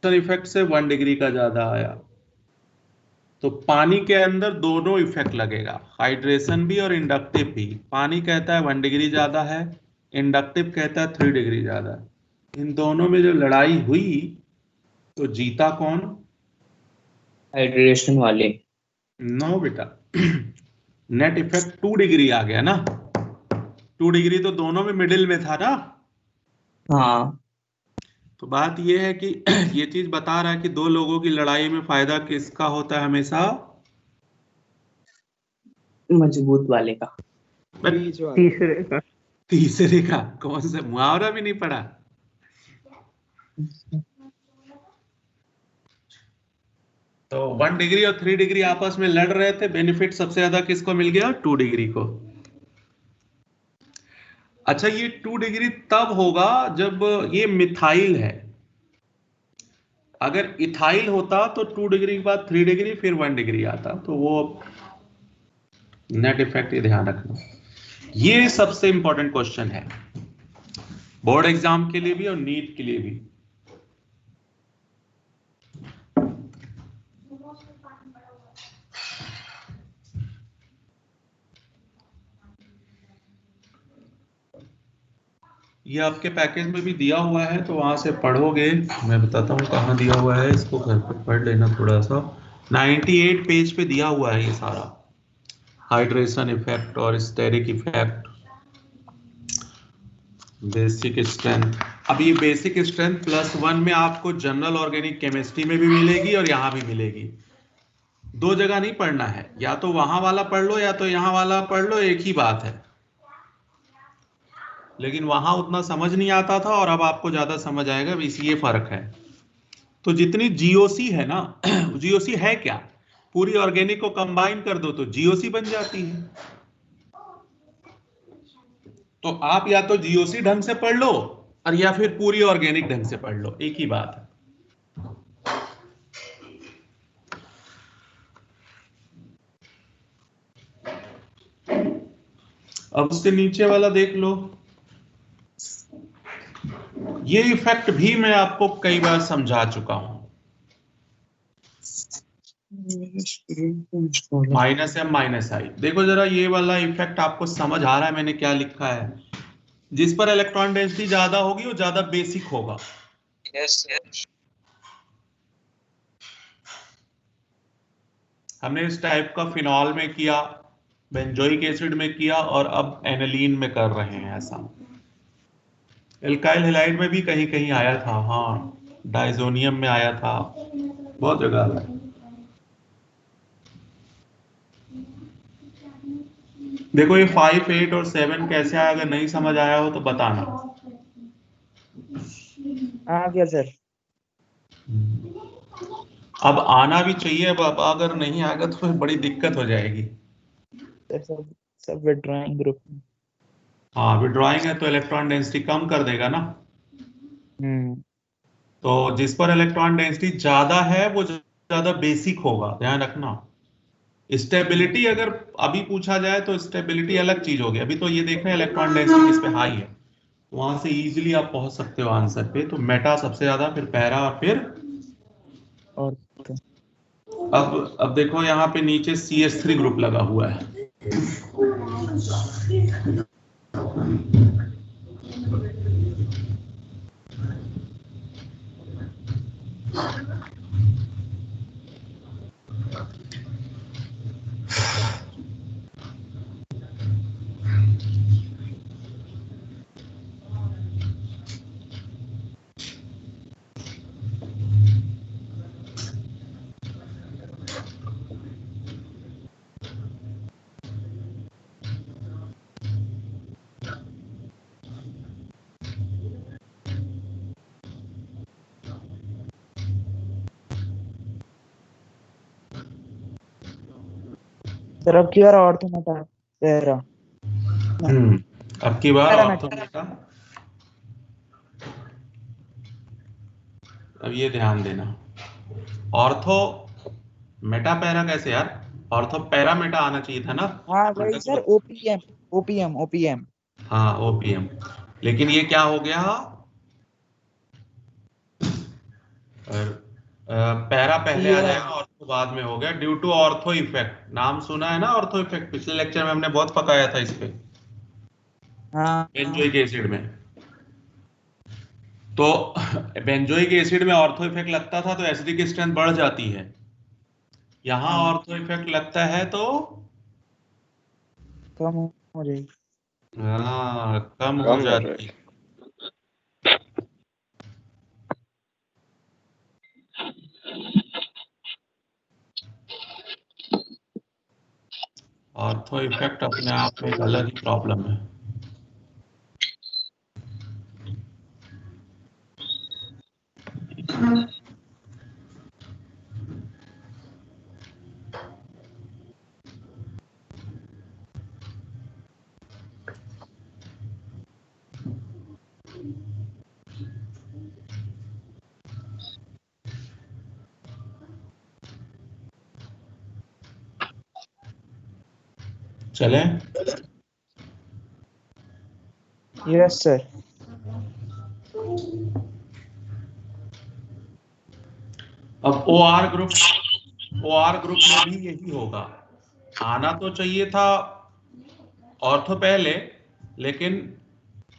इफेक्ट से 1 डिग्री का ज्यादा आया। तो पानी के अंदर दोनों इफेक्ट लगेगा, हाइड्रेशन भी और इंडक्टिव भी। पानी कहता है 1 डिग्री ज्यादा है, इंडक्टिव कहता है 3 डिग्री ज्यादा है। इन दोनों में जो लड़ाई हुई तो जीता कौन? हाइड्रेशन वाले। नो बेटा, नेट इफेक्ट 2 डिग्री आ गया ना। 2 डिग्री तो दोनों में मिडिल में था ना। हाँ, तो बात यह है कि ये चीज बता रहा है कि दो लोगों की लड़ाई में फायदा किसका होता है हमेशा? मजबूत वाले का। तीसरे का। तीसरे का। कौन सा मुहावरा भी नहीं पड़ा? तो 1 डिग्री और 3 डिग्री आपस में लड़ रहे थे, बेनिफिट सबसे ज्यादा किसको मिल गया? 2 डिग्री को। अच्छा, ये 2 डिग्री तब होगा जब ये मिथाइल है। अगर इथाइल होता तो 2 डिग्री के बाद 3 डिग्री फिर 1 डिग्री आता, तो वो नेट इफेक्ट ये ध्यान रखना। ये सबसे इंपॉर्टेंट क्वेश्चन है बोर्ड एग्जाम के लिए भी और नीट के लिए भी। ये आपके पैकेज में भी दिया हुआ है, तो वहां से पढ़ोगे। मैं बताता हूँ कहाँ दिया हुआ है, इसको घर पे पढ़ लेना थोड़ा सा। 98 पेज पे दिया हुआ है ये सारा, हाइड्रेशन इफेक्ट और स्टेरिक इफेक्ट, बेसिक स्ट्रेंथ। अब ये बेसिक स्ट्रेंथ +1 में आपको जनरल ऑर्गेनिक केमिस्ट्री में भी मिलेगी और यहाँ भी मिलेगी। 2 जगह नहीं पढ़ना है, या तो वहां वाला पढ़ लो या तो यहाँ वाला पढ़ लो, एक ही बात है। लेकिन वहां उतना समझ नहीं आता था और अब आपको ज्यादा समझ आएगा, बस ये फर्क है। तो जितनी जीओसी है ना, जीओसी है क्या? पूरी ऑर्गेनिक को कंबाइन कर दो तो जीओसी बन जाती है। तो आप या तो जीओसी ढंग से पढ़ लो और या फिर पूरी ऑर्गेनिक ढंग से पढ़ लो, एक ही बात है। अब उसके नीचे वाला देख लो। ये इफेक्ट भी मैं आपको कई बार समझा चुका हूं। -m-i। देखो जरा ये वाला इफेक्ट आपको समझ आ रहा है मैंने क्या लिखा है? जिस पर इलेक्ट्रॉन डेंसिटी ज्यादा होगी वो ज्यादा बेसिक होगा। हमने इस टाइप का फिनॉल में किया, बेंजोइक एसिड में किया और अब एनालीन में कर रहे हैं ऐसा। एल्काइल हैलाइड में भी कहीं कहीं आया था, हाँ, डायजोनियम में आया था, बहुत जगह आया। देखो ये 5, 8 और 7 कैसे आया, अगर नहीं समझ आया हो तो बताना। आ गया सर। अब आना भी चाहिए, अब अगर नहीं आएगा तो फिर बड़ी दिक्कत हो जाएगी। सब विड्रॉइंग ग्रुप। हाँ, विड्रॉइंग है तो इलेक्ट्रॉन डेंसिटी कम कर देगा ना। तो जिस पर इलेक्ट्रॉन डेंसिटी ज्यादा है वो ज्यादा बेसिक होगा, ध्यान रखना। स्टेबिलिटी अगर अभी पूछा जाए तो स्टेबिलिटी अलग चीज होगी। अभी तो ये देख रहे हैं इलेक्ट्रॉन डेंसिटी इस पे हाई है, तो वहां से इजीली आप पहुंच सकते हो आंसर पे। तो मेटा सबसे ज्यादा, फिर पैरा, फिर और अब देखो यहाँ पे नीचे CH3 ग्रुप लगा हुआ है। सर अब की बार और तो मत पैरा। अब की बार पैरा ऑर्थो मेटा। अब ये ध्यान देना, ऑर्थो मेटा पैरा कैसे यार, ऑर्थो पैरा मेटा आना चाहिए था ना। हाँ वही सर, ओपीएम ओपीएम ओपीएम। हाँ ओपीएम, लेकिन ये क्या हो गया, पैरा पहले आ जाएगा, ऑर्थो बाद में हो गया, ड्यू टू ऑर्थो इफेक्ट। नाम सुना है ना ऑर्थो इफेक्ट, पिछले लेक्चर में हमने बहुत पकाया था इस पे, बेंजोइक एसिड में। तो बेंजोइक एसिड में ऑर्थो इफेक्ट लगता था तो एसिडिक स्ट्रेंथ बढ़ जाती है, यहाँ ऑर्थो इफेक्ट लगता है तो कम हो जाएगी। हाँ कम हो जाती है। ऑर्थो इफेक्ट अपने आप में एक अलग ही प्रॉब्लम है। चले यस सर। अब OR ग्रुप में भी यही होगा, आना तो चाहिए था ऑर्थो पहले, लेकिन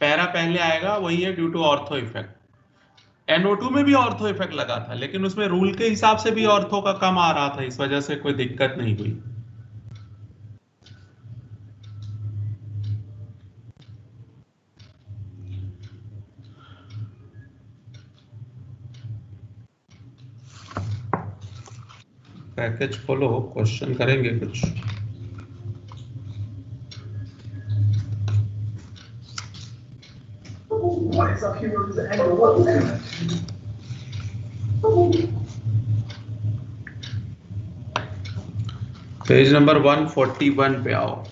पैरा पहले आएगा, वही है due to ortho effect. NO2 में भी ऑर्थो इफेक्ट लगा था, लेकिन उसमें रूल के हिसाब से भी ऑर्थो का कम आ रहा था, इस वजह से कोई दिक्कत नहीं हुई। पैकेज खोलो, क्वेश्चन करेंगे कुछ। पेज नंबर 141 पे आओ।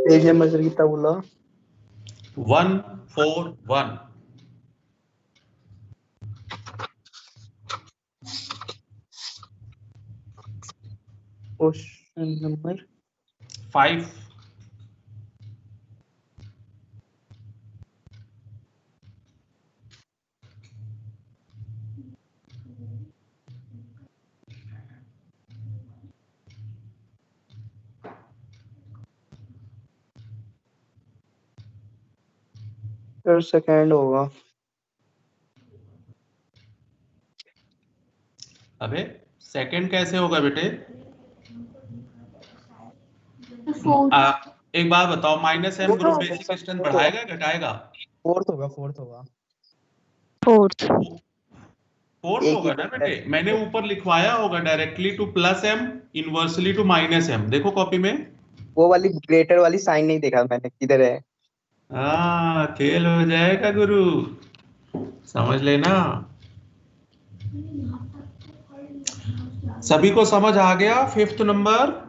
पेज नंबर सर कितना बोला? 141। Question number 5। सर सेकंड होगा। अबे सेकंड कैसे होगा बेटे? एक बात बताओ, -m ग्रुप बेसिक स्ट्रेंथ बढ़ाएगा घटाएगा? फोर्थ होगा। फोर्थ होगा ना बेटे, मैंने ऊपर लिखवाया होगा directly to +m inversely to -m, देखो कॉपी में। वो वाली ग्रेटर वाली साइन नहीं देखा मैंने, किधर है? हाँ, खेल हो जाएगा गुरु, समझ लेना। सभी को समझ आ गया? Fifth number.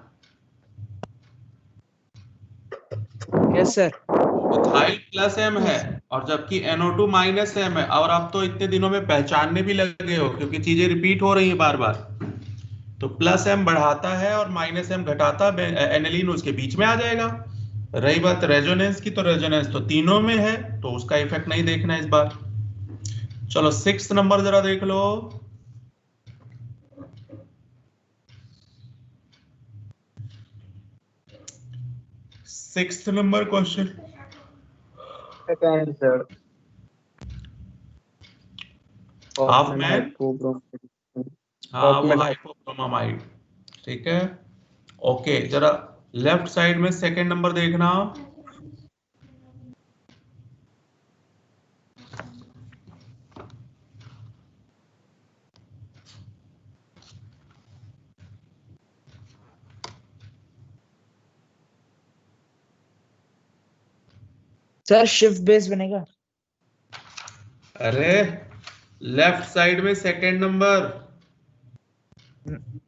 Yes sir. Methyl plus M है और जबकि NO2 माइनस एम है, और आप तो इतने दिनों में पहचानने भी लगे हो क्योंकि चीजें रिपीट हो रही हैं बार बार। तो प्लस एम बढ़ाता है और माइनस एम घटाता है, एनिलीन उसके बीच में आ जाएगा। रही बात रेजोनेंस की, तो रेजोनेंस तो तीनों में है, तो उसका इफेक्ट नहीं देखना इस बार। चलो सिक्स्थ नंबर जरा देख लो। Sixth number question. Second sir. Hoffman, हाँ वो Hoffman हाइपोक्रोमामाइड, ठीक है। ओके, जरा लेफ्ट साइड में सेकंड नंबर देखना। सर शिफ्ट बेस बनेगा। अरे लेफ्ट साइड में सेकंड नंबर।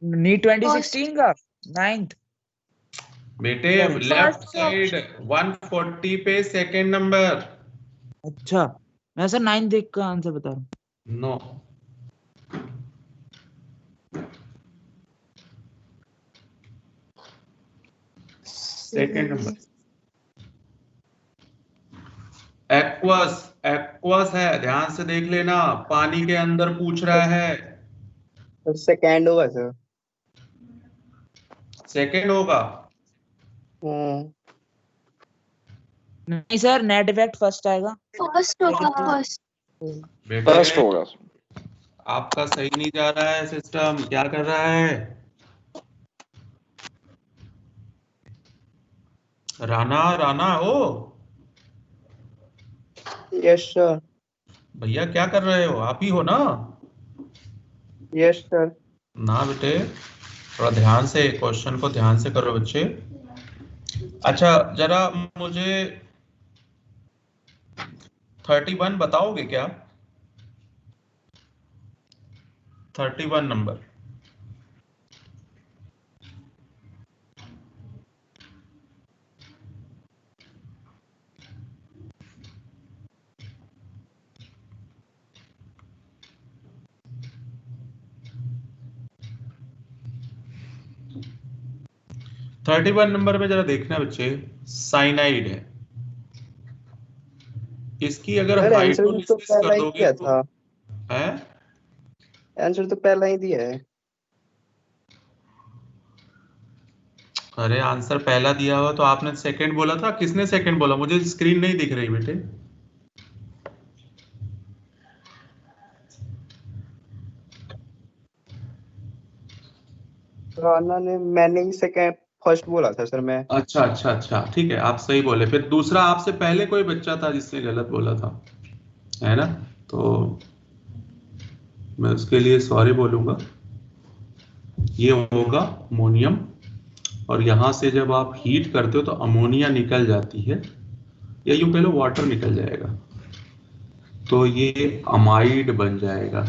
नीट 2016 का 9th। बेटे लेफ्ट साइड 140 पे सेकंड नंबर। अच्छा, मैं सर 9th देख का आंसर बता रहा हूँ। No, second number aqueous. Aqueous है, ध्यान से देख लेना, पानी के अंदर पूछ रहा है। सेकंड होगा सर। सेकंड होगा? नहीं सर, नेट इफेक्ट फर्स्ट आएगा। फर्स्ट होगा, फर्स्ट। बेटे फर्स्ट होगा। आपका सही नहीं जा रहा है सिस्टम, क्या कर रहा है? राणा, राणा हो यस सर। भैया, क्या कर रहे हो? आप ही हो ना? Yes sir. ना बेटे, थोड़ा ध्यान से क्वेश्चन को ध्यान से करो बच्चे। अच्छा, जरा मुझे 31 बताओगे क्या? 31 नंबर। थर्टी वन नंबर में जरा देखना बच्चे, साइनाइड है। इसकी अगर सर आंसर तो हाइड्रोलिसिस पहला कर ही दोगे दिया तो था। है। आंसर तो पहला ही दिया है। अरे आंसर पहला दिया हुआ तो आपने सेकंड बोला था। किसने सेकंड बोला? मुझे स्क्रीन नहीं दिख रही बेटे। राना ने, मैंने ही सेकंड फर्स्ट बोला था सर मैं। अच्छा अच्छा अच्छा, ठीक है, आप सही बोले। फिर दूसरा आपसे पहले कोई बच्चा था जिसने गलत बोला था, है ना? तो मैं उसके लिए सॉरी बोलूंगा। ये होगा अमोनियम, और यहां से जब आप हीट करते हो तो अमोनिया निकल जाती है, या यूं कह लो वाटर निकल जाएगा, तो ये अमाइड बन जाएगा।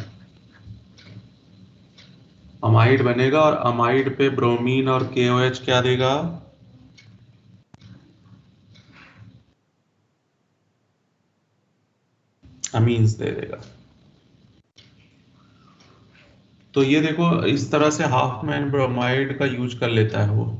अमाइड बनेगा, और अमाइड पे ब्रोमीन और KOH क्या देगा? अमीन्स दे देगा। तो ये देखो, इस तरह से हाफमैन ब्रोमाइड का यूज कर लेता है वो।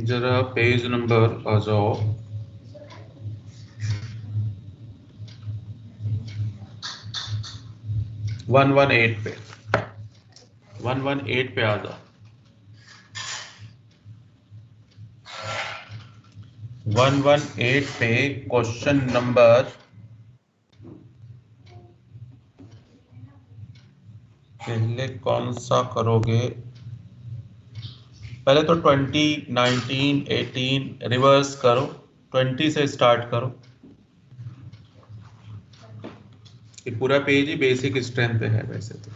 जरा पेज नंबर आ जाओ। वन 118 पे 118 पे आ जाओ। 118 पे क्वेश्चन नंबर पहले कौन सा करोगे? पहले तो 20, 19, 18 रिवर्स करो, 20 से स्टार्ट करो। ये पूरा पेज ही बेसिक स्ट्रेंथ पे है वैसे तो।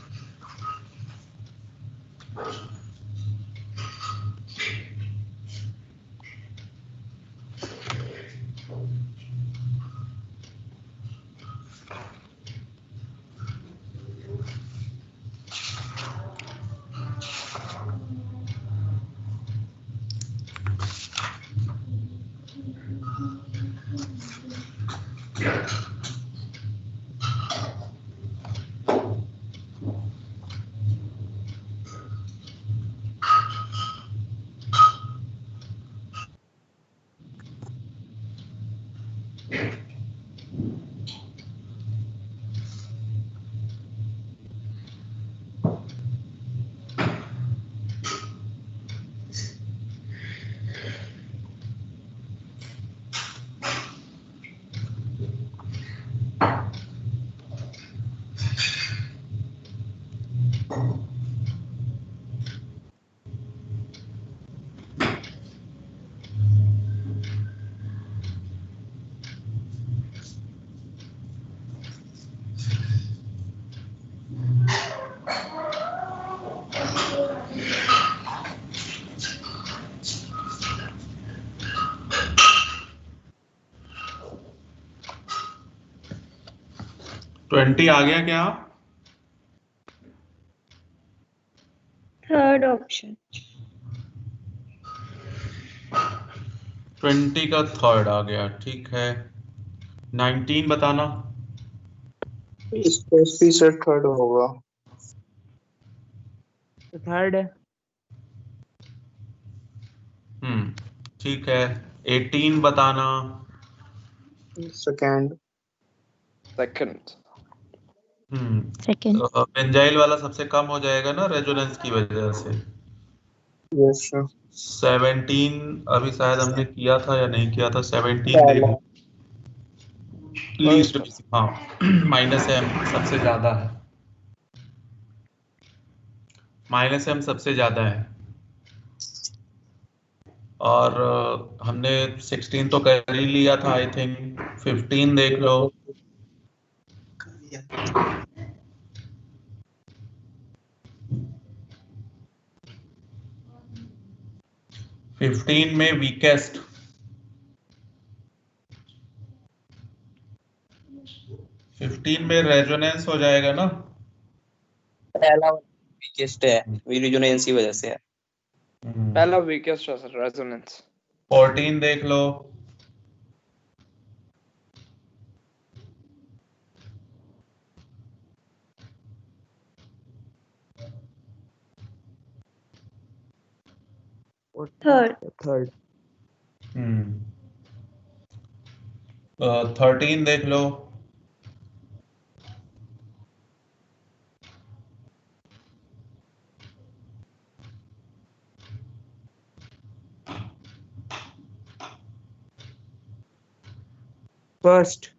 ट्वेंटी आ गया क्या? Third option. 20 का थर्ड आ गया, ठीक है। 19 बताना। स्पेस से थर्ड होगा। तो थर्ड है। ठीक है। 18 बताना। सेकंड। सेकंड। बेंजाइल वाला सबसे कम हो जाएगा ना रेजोनेंस की वजह से। Yes sir. 17 अभी शायद हमने किया था या नहीं किया था। 17 देख लीस्ट, हाँ -m सबसे ज्यादा है, -m सबसे ज्यादा है। और हमने 16 तो कर ही लिया था आई थिंक। 15 देख लो। फिफ्टीन में वीकेस्ट, में रेजोनेंस हो जाएगा ना। पहला वीकेस्ट है, रेजोनेंस की वजह से है। पहला वीकेस्ट है सर, रेजोनेंस। 14 देख लो। थर्ड। 13 देख लो। फर्स्ट।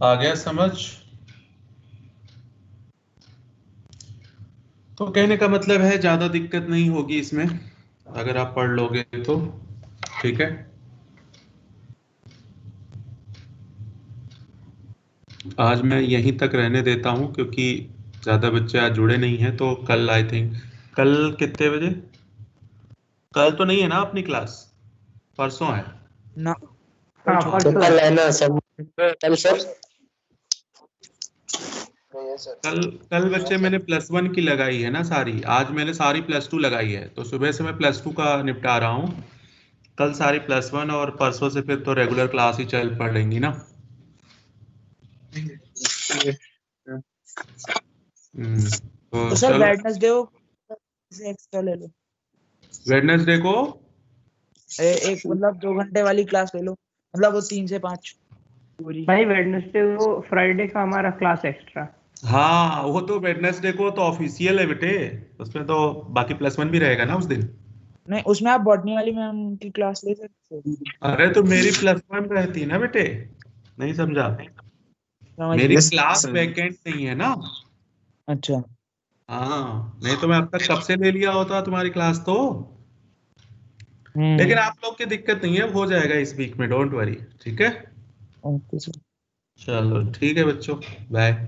आ गया समझ? तो कहने का मतलब है ज्यादा दिक्कत नहीं होगी इसमें अगर आप पढ़ लोगे तो, ठीक है। आज मैं यहीं तक रहने देता हूं क्योंकि ज्यादा बच्चे आज जुड़े नहीं हैं। तो कल आई थिंक, कल कितने बजे? कल तो नहीं है ना अपनी क्लास, परसों है ना। कल है ना सब। कल सर। कल बच्चे मैंने +1 की लगाई है ना सारी। आज मैंने सारी +2 लगाई है, तो सुबह से मैं +2 का निपटा रहा हूँ। कल सारी +1 और परसों से फिर तो रेगुलर क्लास ही चल पड़ेंगी ना। तो सर वेडनेसडे को एक्स्ट्रा ले लो। वेडनेसडे को एक मतलब 2 घंटे वाली क्लास ले लो। मतलब वो 3 से 5 पूरी। भाई वेडनेसडे को फ्राइडे का हमारा क्लास एक्स्ट्रा। हाँ वो तो वेडनेसडे को तो ऑफिशियल है बेटे, उसमें तो बाकी +1 भी रहेगा ना उस दिन। नहीं, उसमें आप बॉटनी वाली मैम की क्लास ले सकते हो। अरे तो मेरी +1 रहती ना बेटे, नहीं समझा? समझ मेरी गया। क्लास वैकेंट नहीं है ना। अच्छा। हाँ नहीं तो मैं अब तक कब से ले लिया होता तुम्हारी क्लास तो। लेकिन आप लोग की दिक्कत नहीं है, हो जाएगा इस वीक में, डोंट वरी। ठीक है, ओके सर। चलो ठीक है बच्चों, बाय।